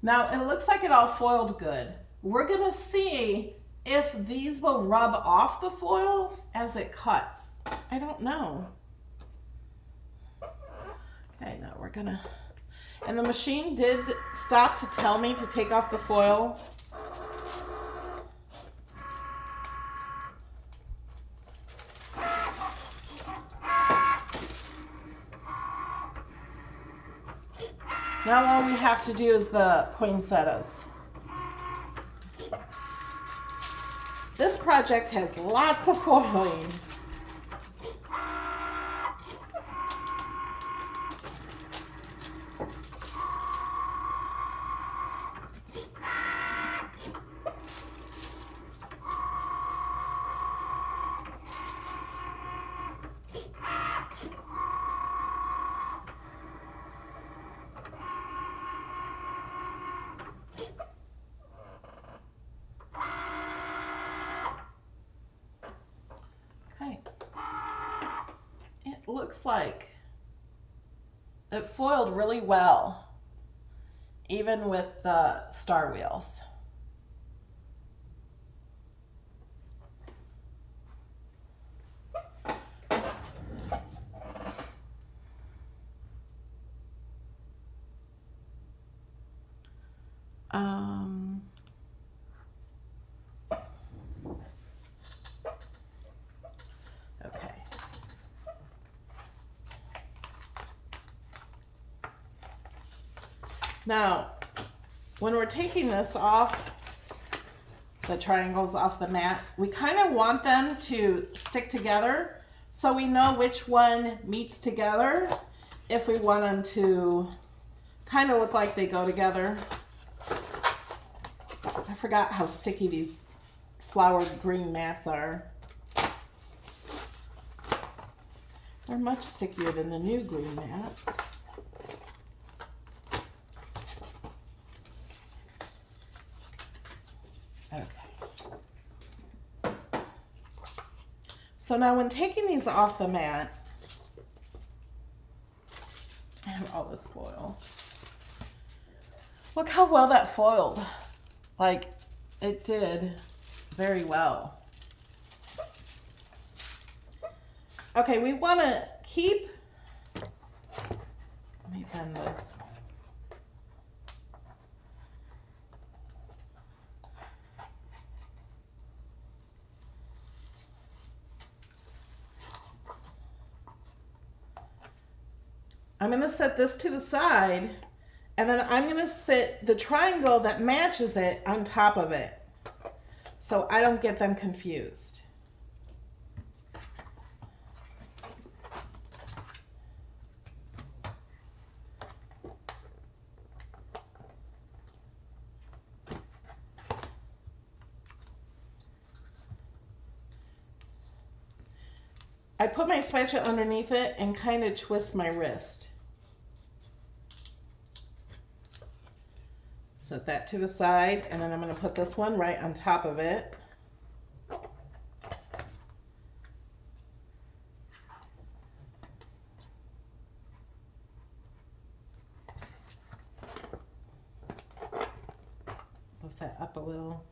Now, it looks like it all foiled good. We're going to see if these will rub off the foil as it cuts. I don't know. Okay, now we're gonna, and the machine did stop to tell me to take off the foil. Now all we have to do is the poinsettias. This project has lots of foiling. Looks like it foiled really well, even with the star wheels. Now, when we're taking this off, the triangles off the mat, we kind of want them to stick together so we know which one meets together if we want them to kind of look like they go together. I forgot how sticky these flowered green mats are. They're much stickier than the new green mats. Okay. So now when taking these off the mat, I have all this foil. Look how well that foiled. Like, it did very well. Okay, we want to keep, let me bend this. I'm going to set this to the side, and then I'm going to sit the triangle that matches it on top of it, so I don't get them confused. I put my spatula underneath it and kind of twist my wrist. Set that to the side, and then I'm going to put this one right on top of it. Lift that up a little.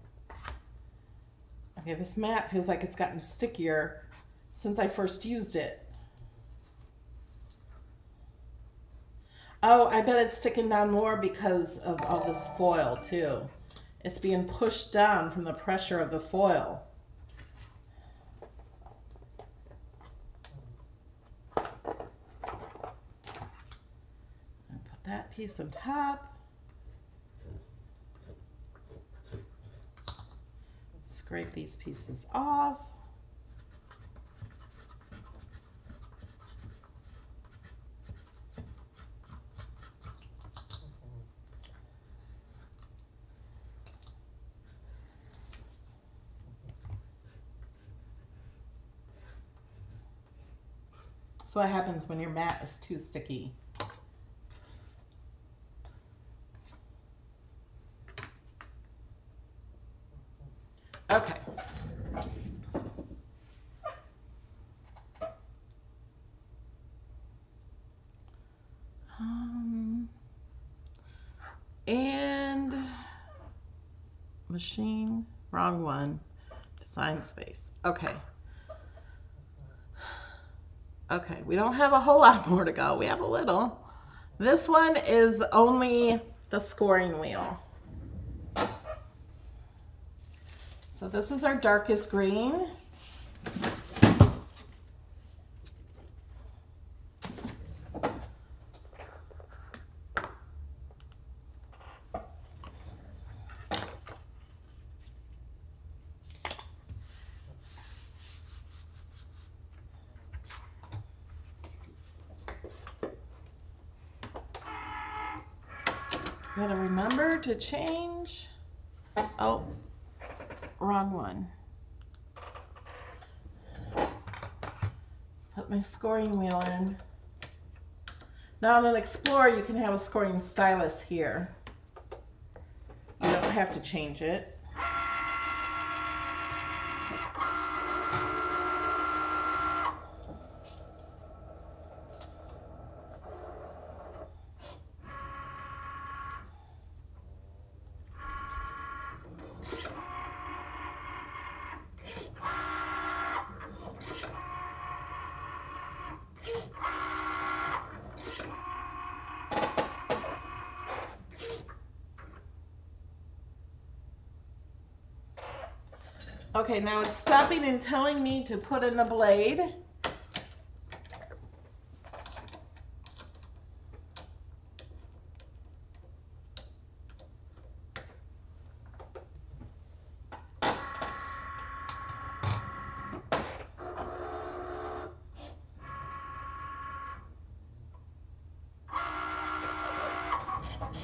Okay, this mat feels like it's gotten stickier since I first used it. Oh, I bet it's sticking down more because of all this foil too. It's being pushed down from the pressure of the foil. Put that piece on top. Scrape these pieces off. So what happens when your mat is too sticky? Okay. And machine, wrong one, design space. Okay. Okay, we don't have a whole lot more to go. We have a little. This one is only the scoring wheel. So this is our darkest green. Gotta remember to change. Oh, wrong one. Put my scoring wheel in. Now on an Explorer, you can have a scoring stylus here. You don't have to change it. Okay, now it's stopping and telling me to put in the blade.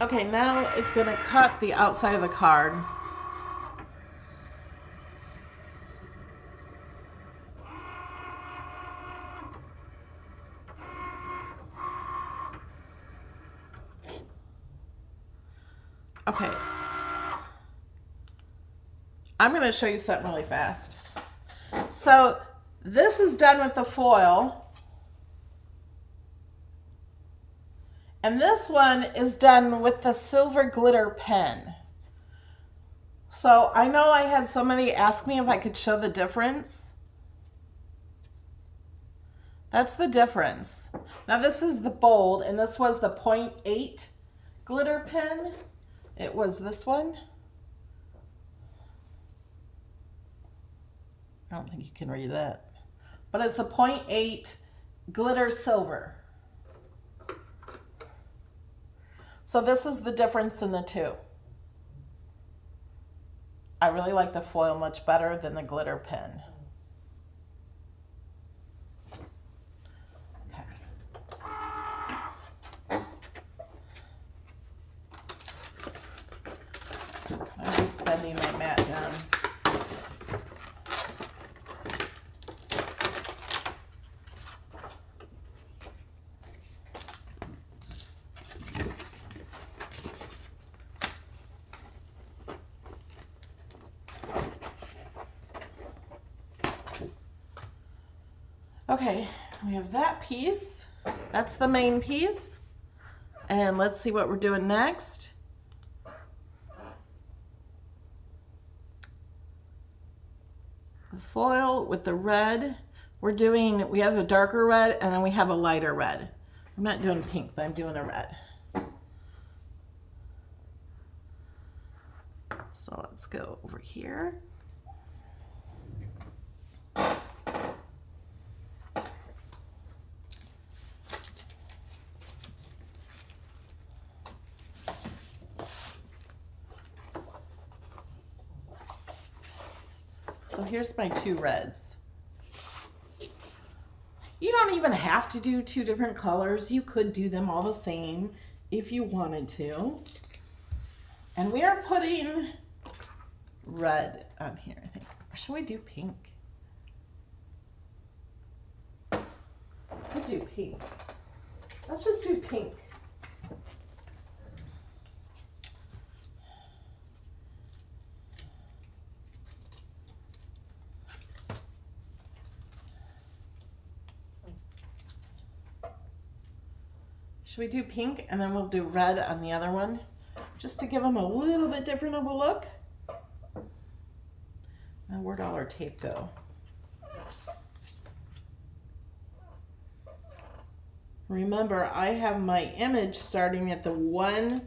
Okay, now it's going to cut the outside of the card. Okay. I'm going to show you something really fast. So this is done with the foil. And this one is done with the silver glitter pen. So I know I had somebody ask me if I could show the difference. That's the difference. Now this is the bold, and this was the 0.8 glitter pen. It was this one. I don't think you can read that. But it's a 0.8 glitter silver. So this is the difference in the two. I really like the foil much better than the glitter pen. Okay. So I'm just bending my mat down. Okay, we have that piece. That's the main piece. And let's see what we're doing next. The foil with the red. We have a darker red and then we have a lighter red. I'm not doing pink, but I'm doing a red. So let's go over here. So here's my two reds. You don't even have to do two different colors. You could do them all the same if you wanted to. And we are putting red on here, I think. Or should we do pink? We'll do pink. Let's just do pink. Should we do pink and then we'll do red on the other one? Just to give them a little bit different of a look. Now where'd all our tape go? Remember, I have my image starting at the 1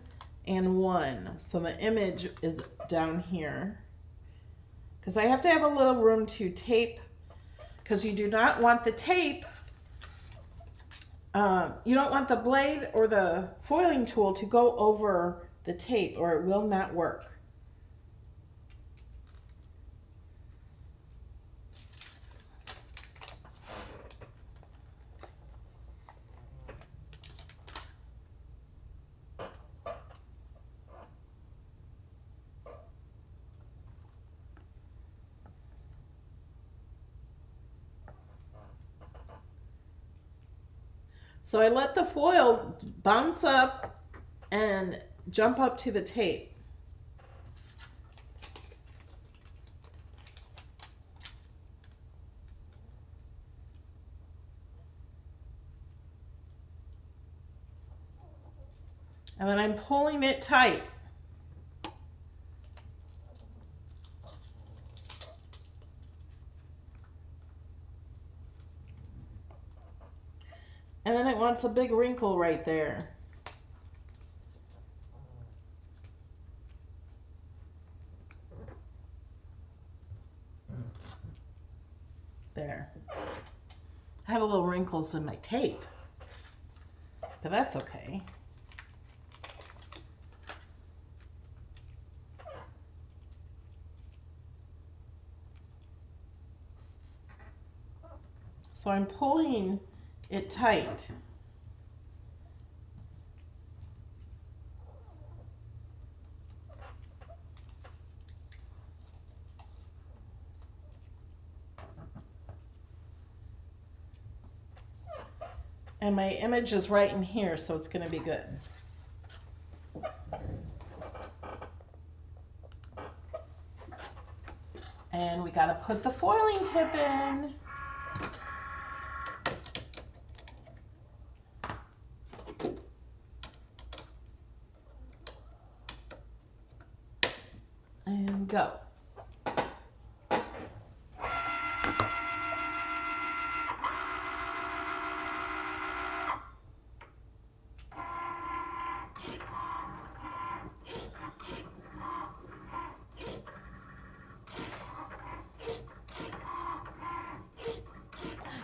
and 1. So the image is down here. Because I have to have a little room to tape, because you do not want the tape, you don't want the blade or the foiling tool to go over the tape or it will not work. So I let the foil bounce up and jump up to the tape. And then I'm pulling it tight. And then it wants a big wrinkle right there. There. I have a little wrinkles in my tape, but that's okay. So I'm pulling it tight. And my image is right in here, so it's going to be good. And we got to put the foiling tip in. And go.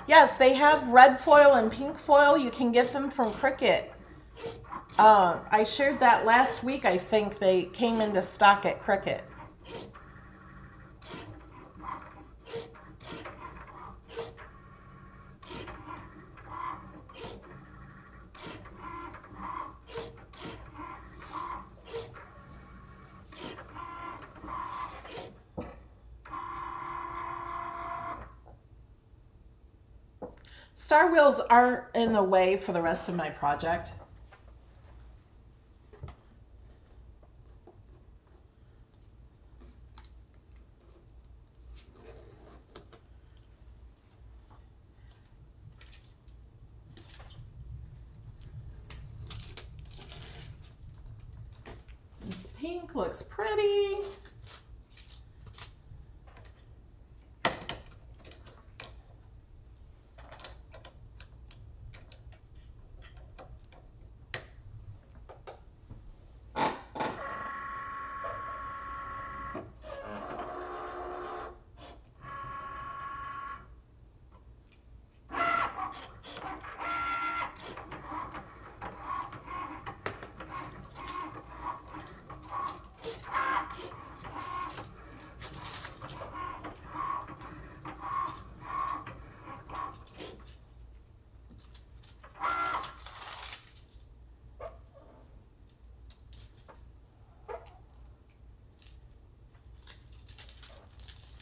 Yes, they have red foil and pink foil. You can get them from Cricut. I shared that last week. I think they came into stock at Cricut. Star wheels aren't in the way for the rest of my project. This pink looks pretty.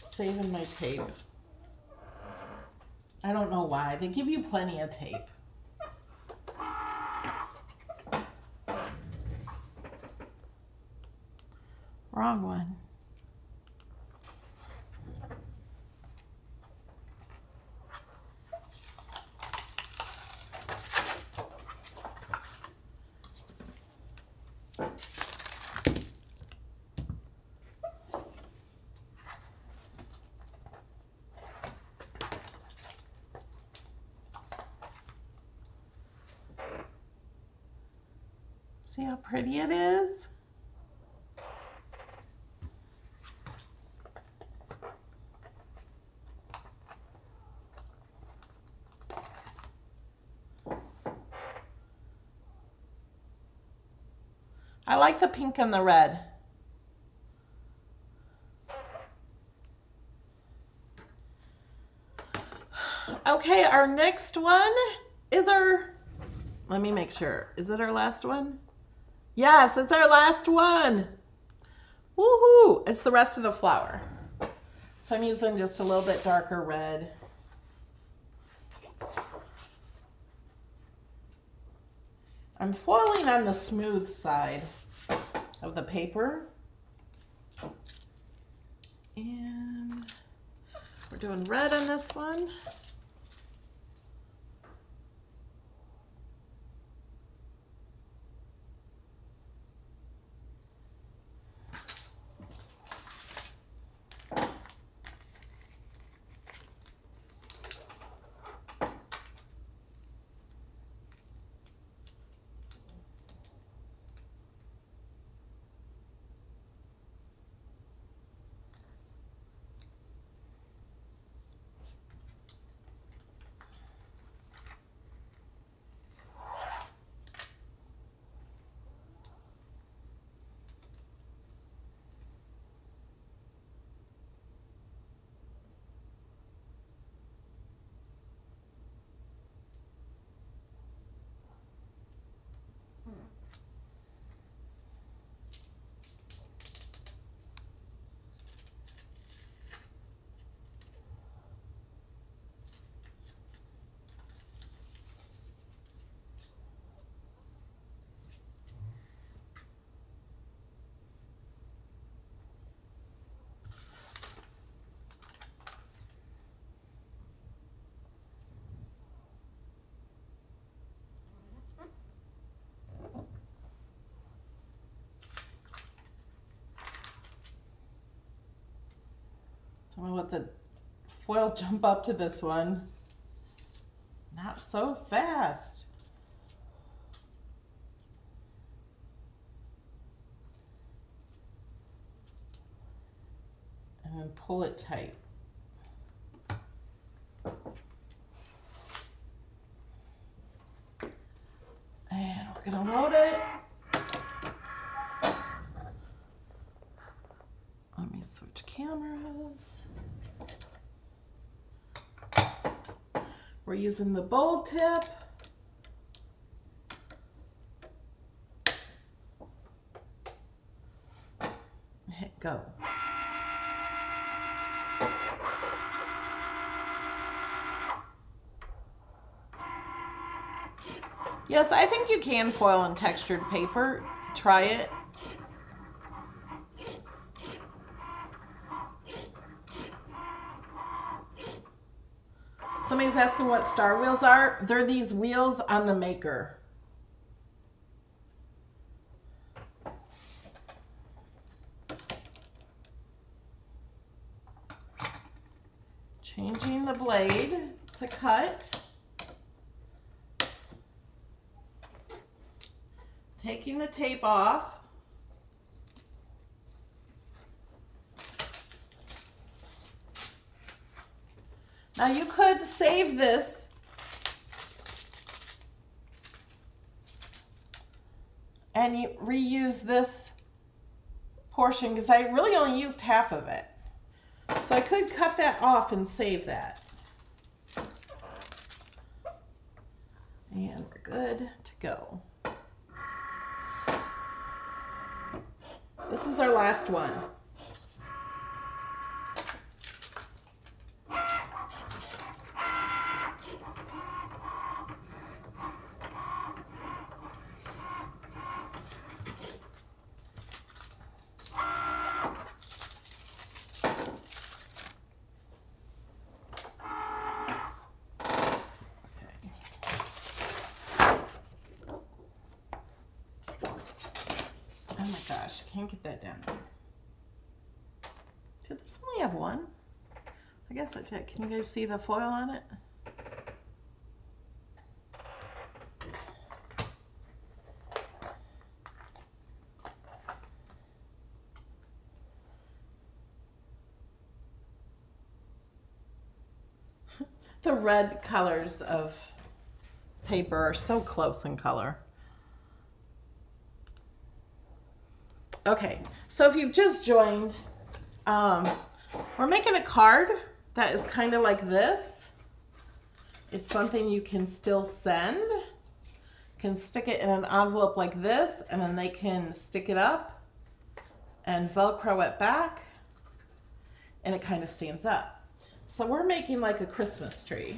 Saving my tape. I don't know why. They give you plenty of tape. Wrong one. See how pretty it is? I like the pink and the red. Okay, our next one is our, let me make sure. Is it our last one? Yes, it's our last one. Woohoo! It's the rest of the flower. So I'm using just a little bit darker red. I'm foiling on the smooth side of the paper. And we're doing red on this one. I'm gonna let the foil jump up to this one. Not so fast. And then pull it tight. And we're gonna load it. Let me switch cameras. We're using the bold tip. Hit go. Yes, I think you can foil on textured paper. Try it. Somebody's asking what star wheels are. They're these wheels on the maker. Changing the blade to cut. Taking the tape off. Now you could save this and you reuse this portion because I really only used half of it. So I could cut that off and save that. And we're good to go. This is our last one. Oh my gosh, I can't get that down. Did this only have one? I guess it did. Can you guys see the foil on it? The red colors of paper are so close in color. Okay, so if you've just joined, we're making a card that is kind of like this. It's something you can still send. You can stick it in an envelope like this, and then they can stick it up and Velcro it back, and it kind of stands up. So we're making like a Christmas tree.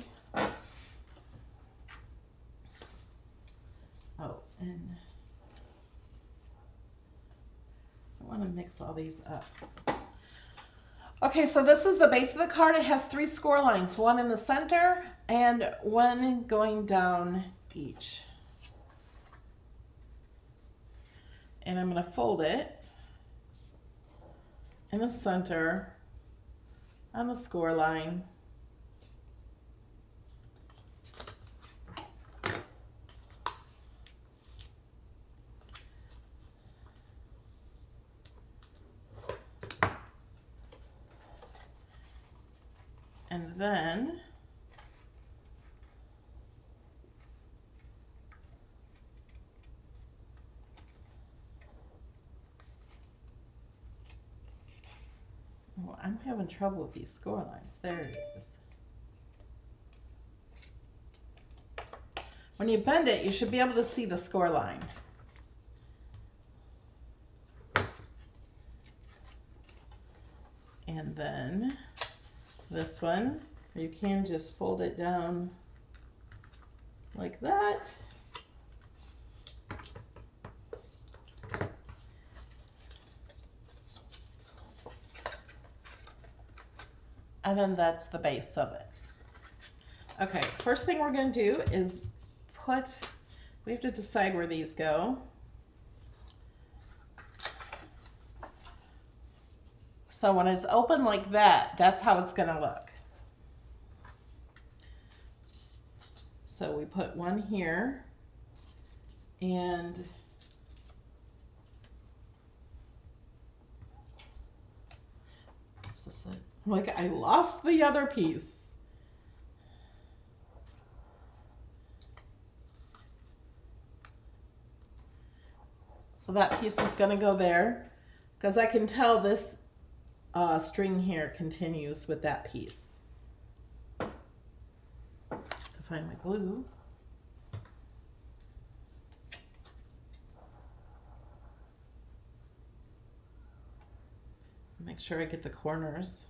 Oh, and I want to mix all these up. Okay, so this is the base of the card. It has 3 score lines, one in the center and one going down each. And I'm going to fold it in the center on the score line. And then I'm having trouble with these score lines. There it is. When you bend it, you should be able to see the score line. And then this one, you can just fold it down like that. And then that's the base of it. Okay, first thing we're going to do is we have to decide where these go. So when it's open like that, that's how it's gonna look. So we put one here, and is this it? Like, I lost the other piece. So that piece is gonna go there, because I can tell this string here continues with that piece. To find my glue. Make sure I get the corners.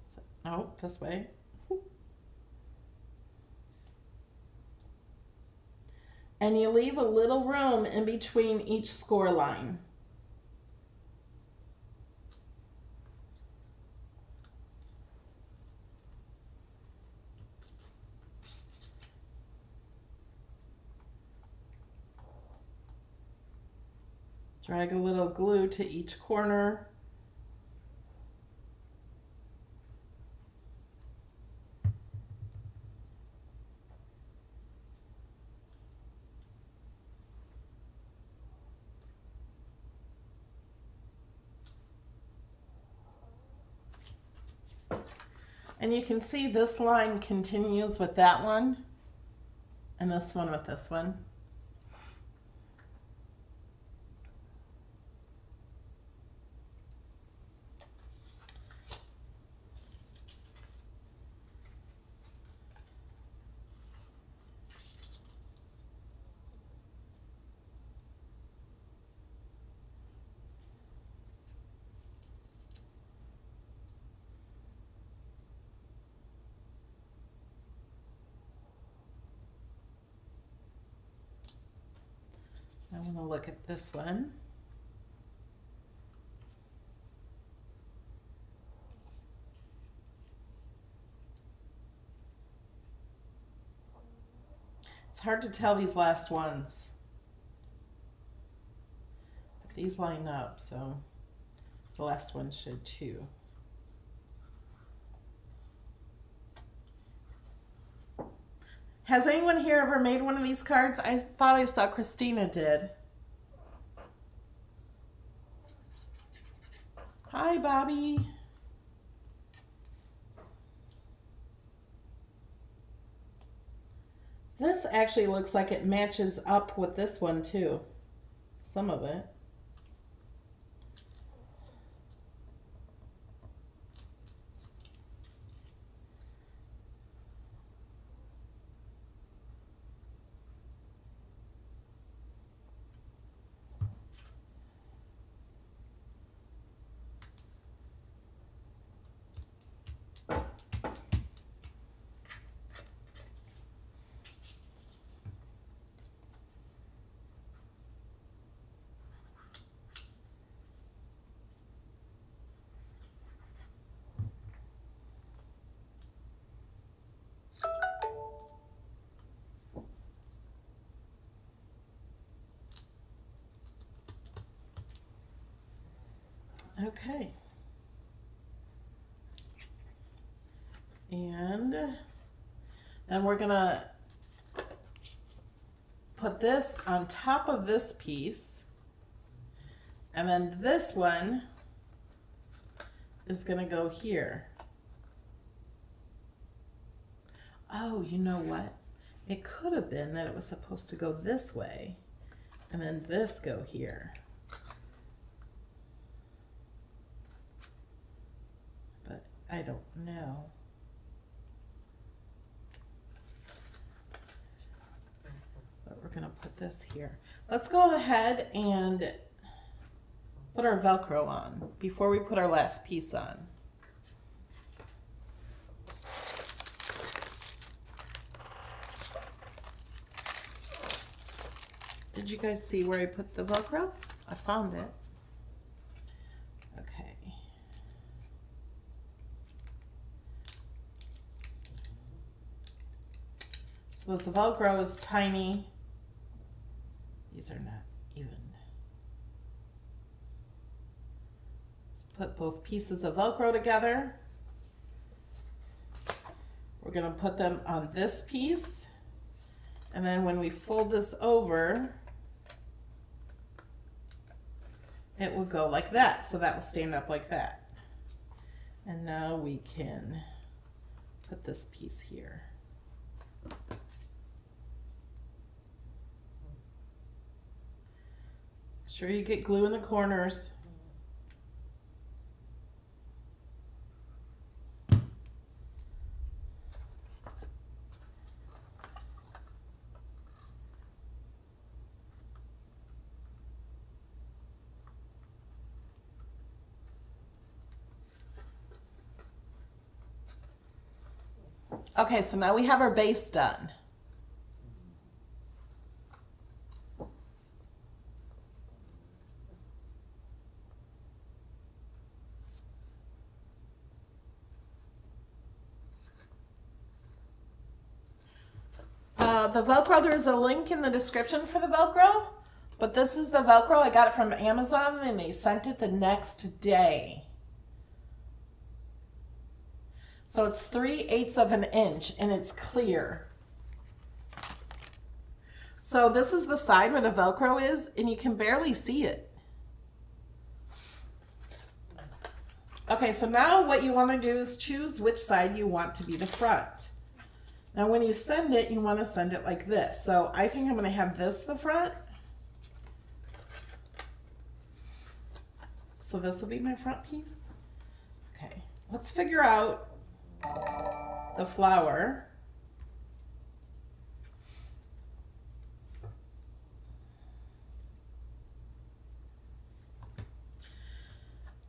So, oh, this way. And you leave a little room in between each score line. Drag a little glue to each corner. And you can see this line continues with that one, and this one with this one. I want to look at this one. It's hard to tell these last ones. But these line up, so the last one should too. Has anyone here ever made one of these cards? I thought I saw Christina did. Hi, Bobby. This actually looks like it matches up with this one too. Some of it. Okay. And then we're gonna put this on top of this piece, and then this one is gonna go here. Oh, you know what? It could have been that it was supposed to go this way, and then this go here. But I don't know. But we're gonna put this here. Let's go ahead and put our Velcro on before we put our last piece on. Did you guys see where I put the Velcro? I found it. Okay. So this Velcro is tiny. These are not even. Let's put both pieces of Velcro together. We're going to put them on this piece. And then when we fold this over, it will go like that. So that will stand up like that. And now we can put this piece here. Sure you get glue in the corners. Okay, so now we have our base done. The Velcro, there's a link in the description for the Velcro, but this is the Velcro. I got it from Amazon and they sent it the next day. So it's 3/8 of an inch and it's clear. So this is the side where the Velcro is and you can barely see it. Okay, so now what you want to do is choose which side you want to be the front. Now when you send it, you want to send it like this. So I think I'm going to have this the front. So this will be my front piece. Okay, let's figure out the flower.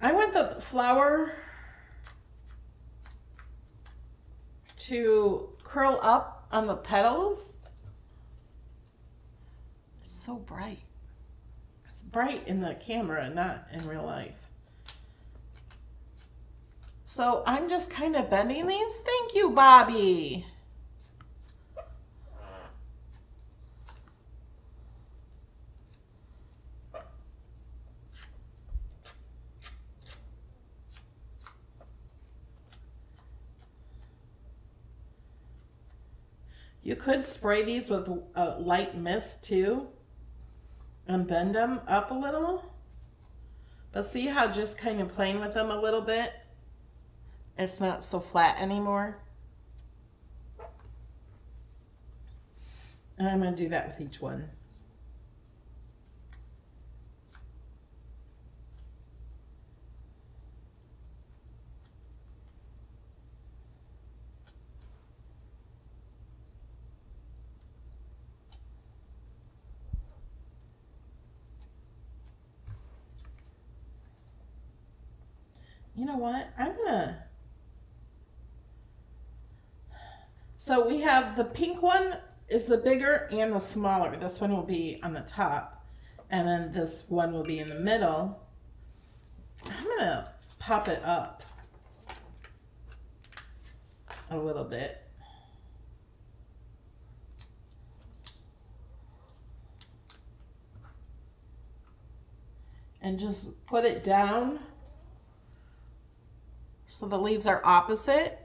I want the flower to curl up on the petals. It's so bright. It's bright in the camera, not in real life. So I'm just kind of bending these. Thank you, Bobby. You could spray these with a light mist too and bend them up a little. But see how just kind of playing with them a little bit, it's not so flat anymore. And I'm going to do that with each one. You know what? So we have the pink one is the bigger and the smaller. This one will be on the top. And then this one will be in the middle. I'm gonna pop it up a little bit. And just put it down so the leaves are opposite.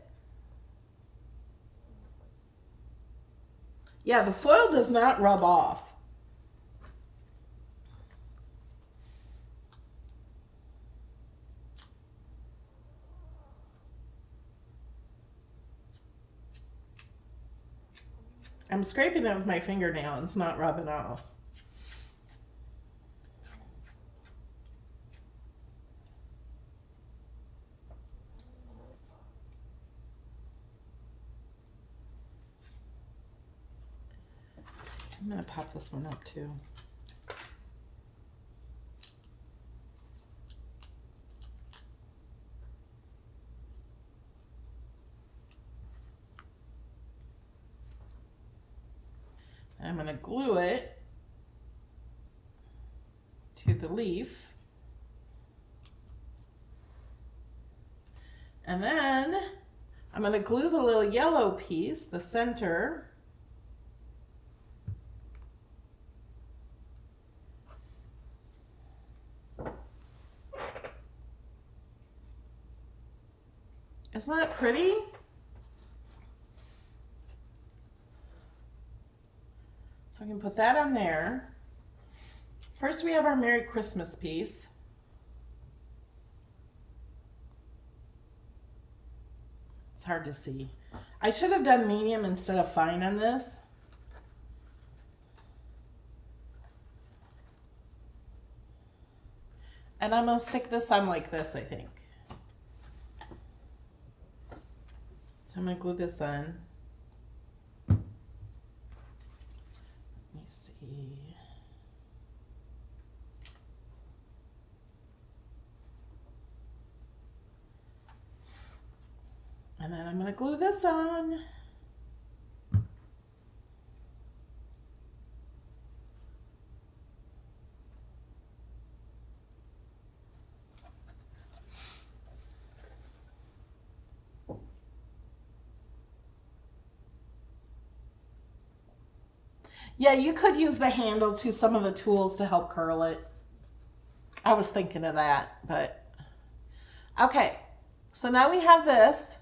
Yeah, the foil does not rub off. I'm scraping it with my fingernail. It's not rubbing off. I'm going to pop this one up too. I'm going to glue it to the leaf. And then I'm going to glue the little yellow piece, the center, Isn't that pretty? So I can put that on there. First we have our Merry Christmas piece. It's hard to see. I should have done medium instead of fine on this. And I'm going to stick this on like this, I think. So I'm going to glue this on. Let me see. And then I'm going to glue this on. Yeah, you could use the handle to some of the tools to help curl it. I was thinking of that, but okay. So now we have this,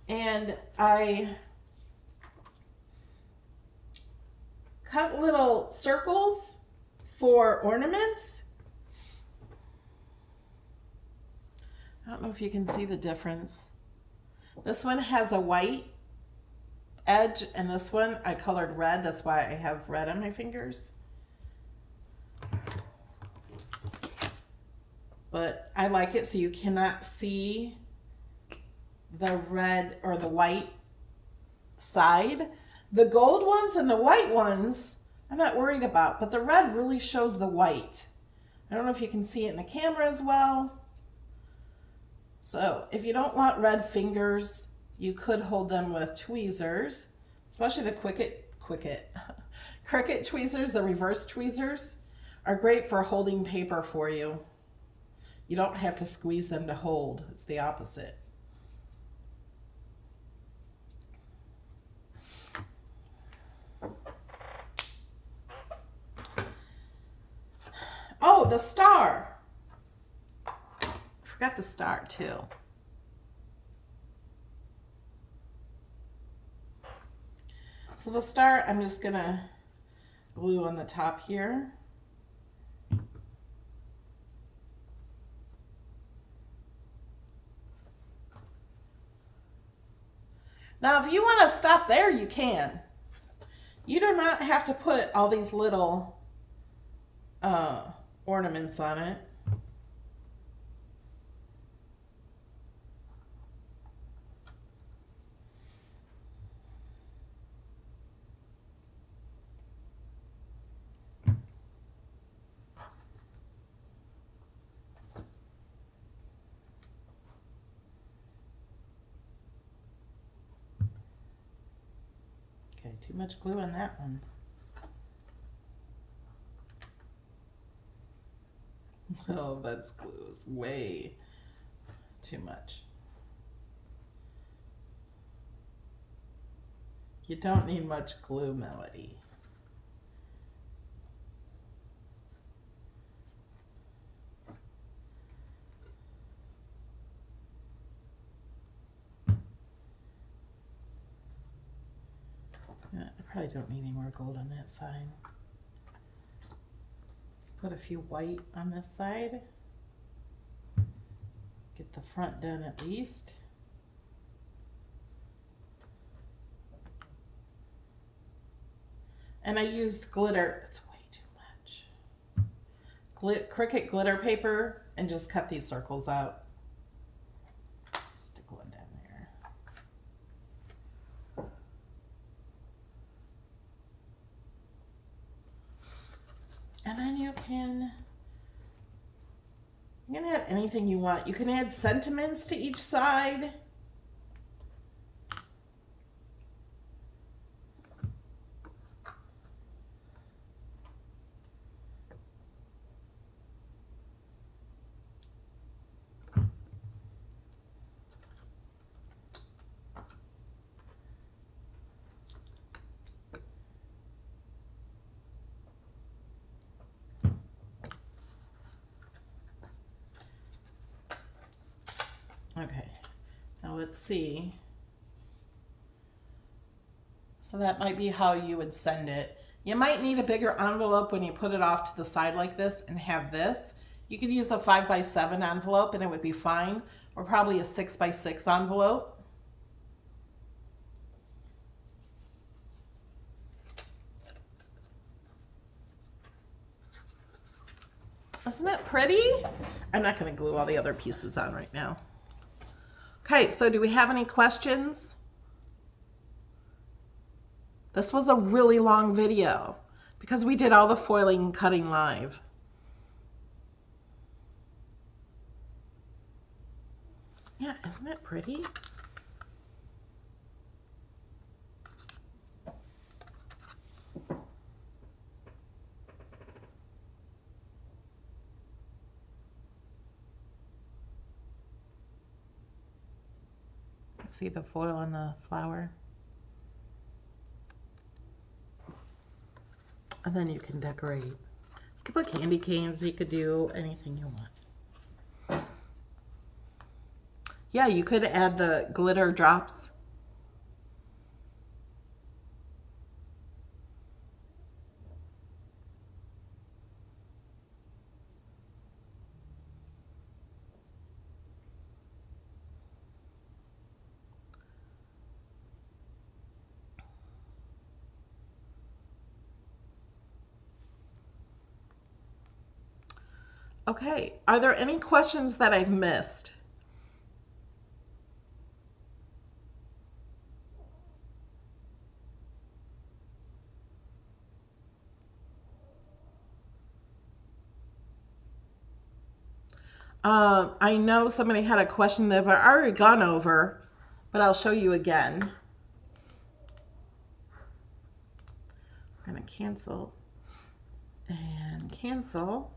and I cut little circles for ornaments. I don't know if you can see the difference. This one has a white edge, and this one I colored red. That's why I have red on my fingers. But I like it so you cannot see the red or the white side. The gold ones and the white ones I'm not worried about, but the red really shows the white. I don't know if you can see it in the camera as well. So if you don't want red fingers, you could hold them with tweezers, especially the Cricut tweezers, the reverse tweezers are great for holding paper for you. You don't have to squeeze them to hold. It's the opposite. Oh, the star. Forgot the star too. So the star, I'm just gonna glue on the top here. Now, if you want to stop there, you can. You do not have to put all these little ornaments on it. Okay, too much glue on that one. Oh, that's glue is way too much. You don't need much glue, Melody. I probably don't need any more gold on that side. Let's put a few white on this side. Get the front done at least. And I used glitter. It's way too much. Cricut glitter paper, and just cut these circles out. Stick one down there. And then you can add anything you want. You can add sentiments to each side. Okay, Now let's see. So that might be how you would send it. You might need a bigger envelope when you put it off to the side like this and have this. You could use a 5x7 envelope and it would be fine, or probably a 6x6 envelope. Isn't it pretty? I'm not going to glue all the other pieces on right now. Okay, so do we have any questions? This was a really long video because we did all the foiling and cutting live. Yeah, isn't it pretty? See the foil on the flower? And then you can decorate. You could put candy canes, you could do anything you want. Yeah, you could add the glitter drops. Okay, are there any questions that I've missed? I know somebody had a question that I've already gone over, but I'll show you again. I'm going to cancel and cancel.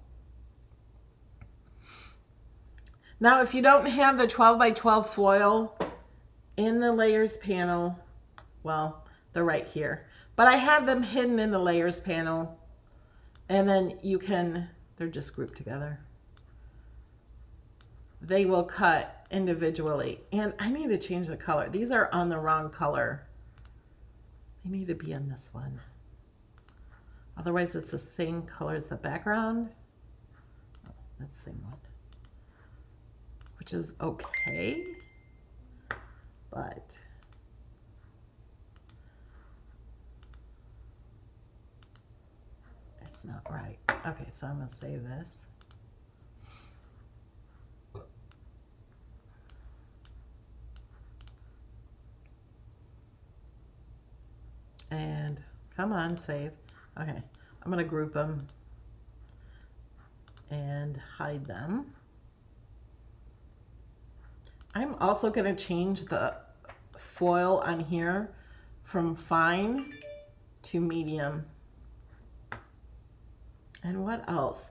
Now, if you don't have the 12x12 foil in the layers panel, well, they're right here, but I have them hidden in the layers panel, and then you can, they're just grouped together. They will cut individually, and I need to change the color. These are on the wrong color. They need to be on this one. Otherwise, it's the same color as the background. Oh, that's the same one. Which is okay, but it's not right. Okay, so I'm going to save this. And come on, save. Okay, I'm going to group them and hide them. I'm also going to change the foil on here from fine to medium. And what else?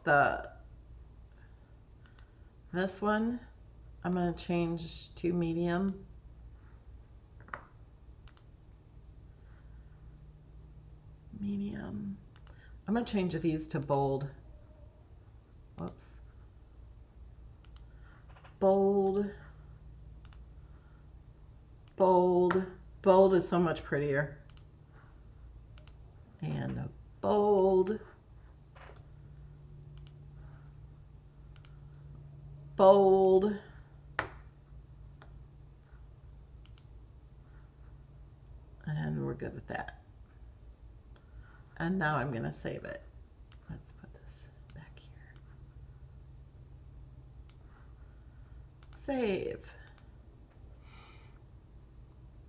This one, I'm going to change to medium. Medium. I'm going to change these to bold. Whoops. Bold. Bold. Bold is so much prettier. And a bold. Bold. And we're good with that. And now I'm going to save it. Let's put this back here. Save.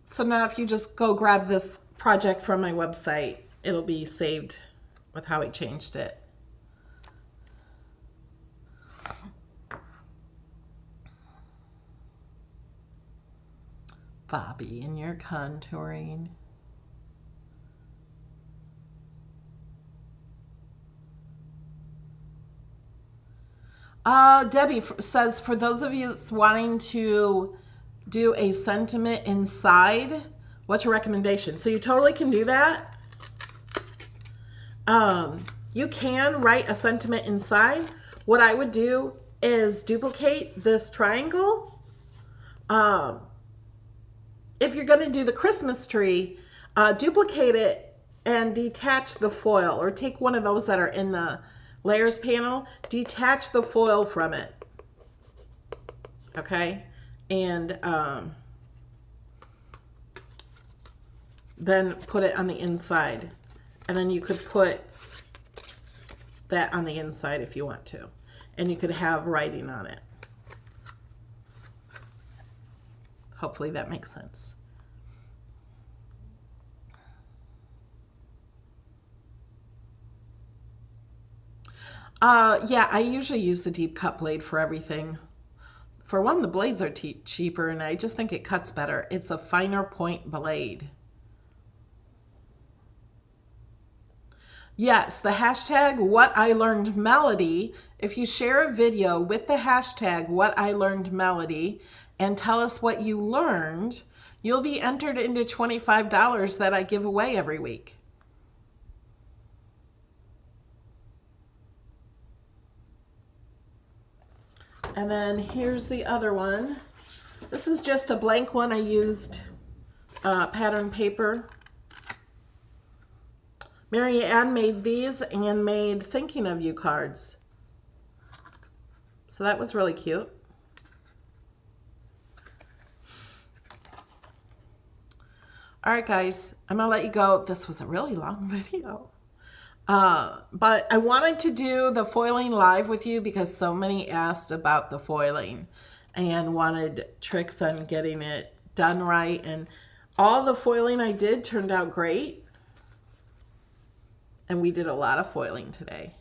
So now if you just go grab this project from my website, it'll be saved with how I changed it. Bobby, and you're contouring. Debbie says, for those of you wanting to do a sentiment inside, what's your recommendation? So you totally can do that. You can write a sentiment inside. What I would do is duplicate this triangle, if you're going to do the Christmas tree, duplicate it and detach the foil, or take one of those that are in the layers panel, detach the foil from it. Okay? And then put it on the inside. And then you could put that on the inside if you want to. And you could have writing on it. Hopefully that makes sense. Yeah, I usually use the deep cut blade for everything. For one, the blades are cheaper, and I just think it cuts better. It's a finer point blade. Yes, the hashtag What I Learned Melody. If you share a video with the hashtag What I Learned Melody and tell us what you learned, you'll be entered into $25 that I give away every week. And then here's the other one. This is just a blank one. I used pattern paper. Mary Ann made these and made Thinking of You cards. So that was really cute. All right, guys, I'm gonna let you go. This was a really long video. But I wanted to do the foiling live with you because so many asked about the foiling and wanted tricks on getting it done right. And all the foiling I did turned out great. And we did a lot of foiling today.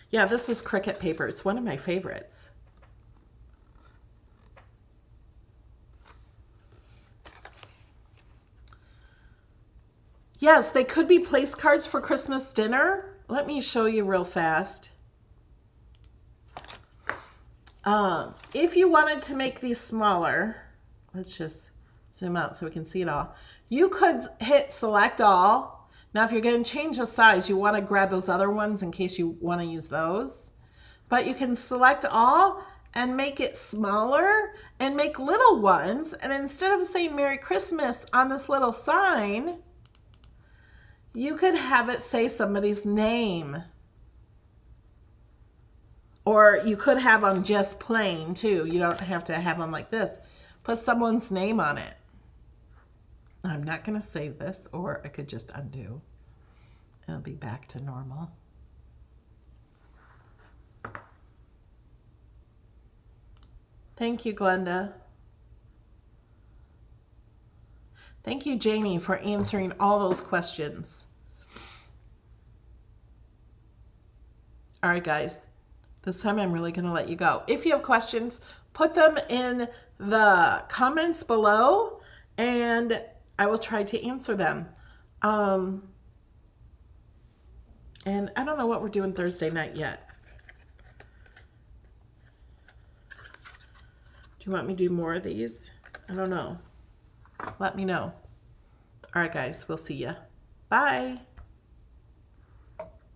Yeah, this is Cricut paper. It's one of my favorites. Yes, they could be place cards for Christmas dinner. Let me show you real fast. If you wanted to make these smaller, let's just zoom out so we can see it all. You could hit select all. Now, if you're going to change the size, you want to grab those other ones in case you want to use those. But you can select all and make it smaller and make little ones. And instead of saying Merry Christmas on this little sign, you could have it say somebody's name. Or you could have them just plain too. You don't have to have them like this. Put someone's name on it. I'm not going to save this, or I could just undo. It'll be back to normal. Thank you, Glenda. Thank you, Janie, for answering all those questions. All right, guys. This time I'm really going to let you go. If you have questions, put them in the comments below, and I will try to answer them. And I don't know what we're doing Thursday night yet. Do you want me to do more of these? I don't know. Let me know. All right, guys. We'll see ya. Bye.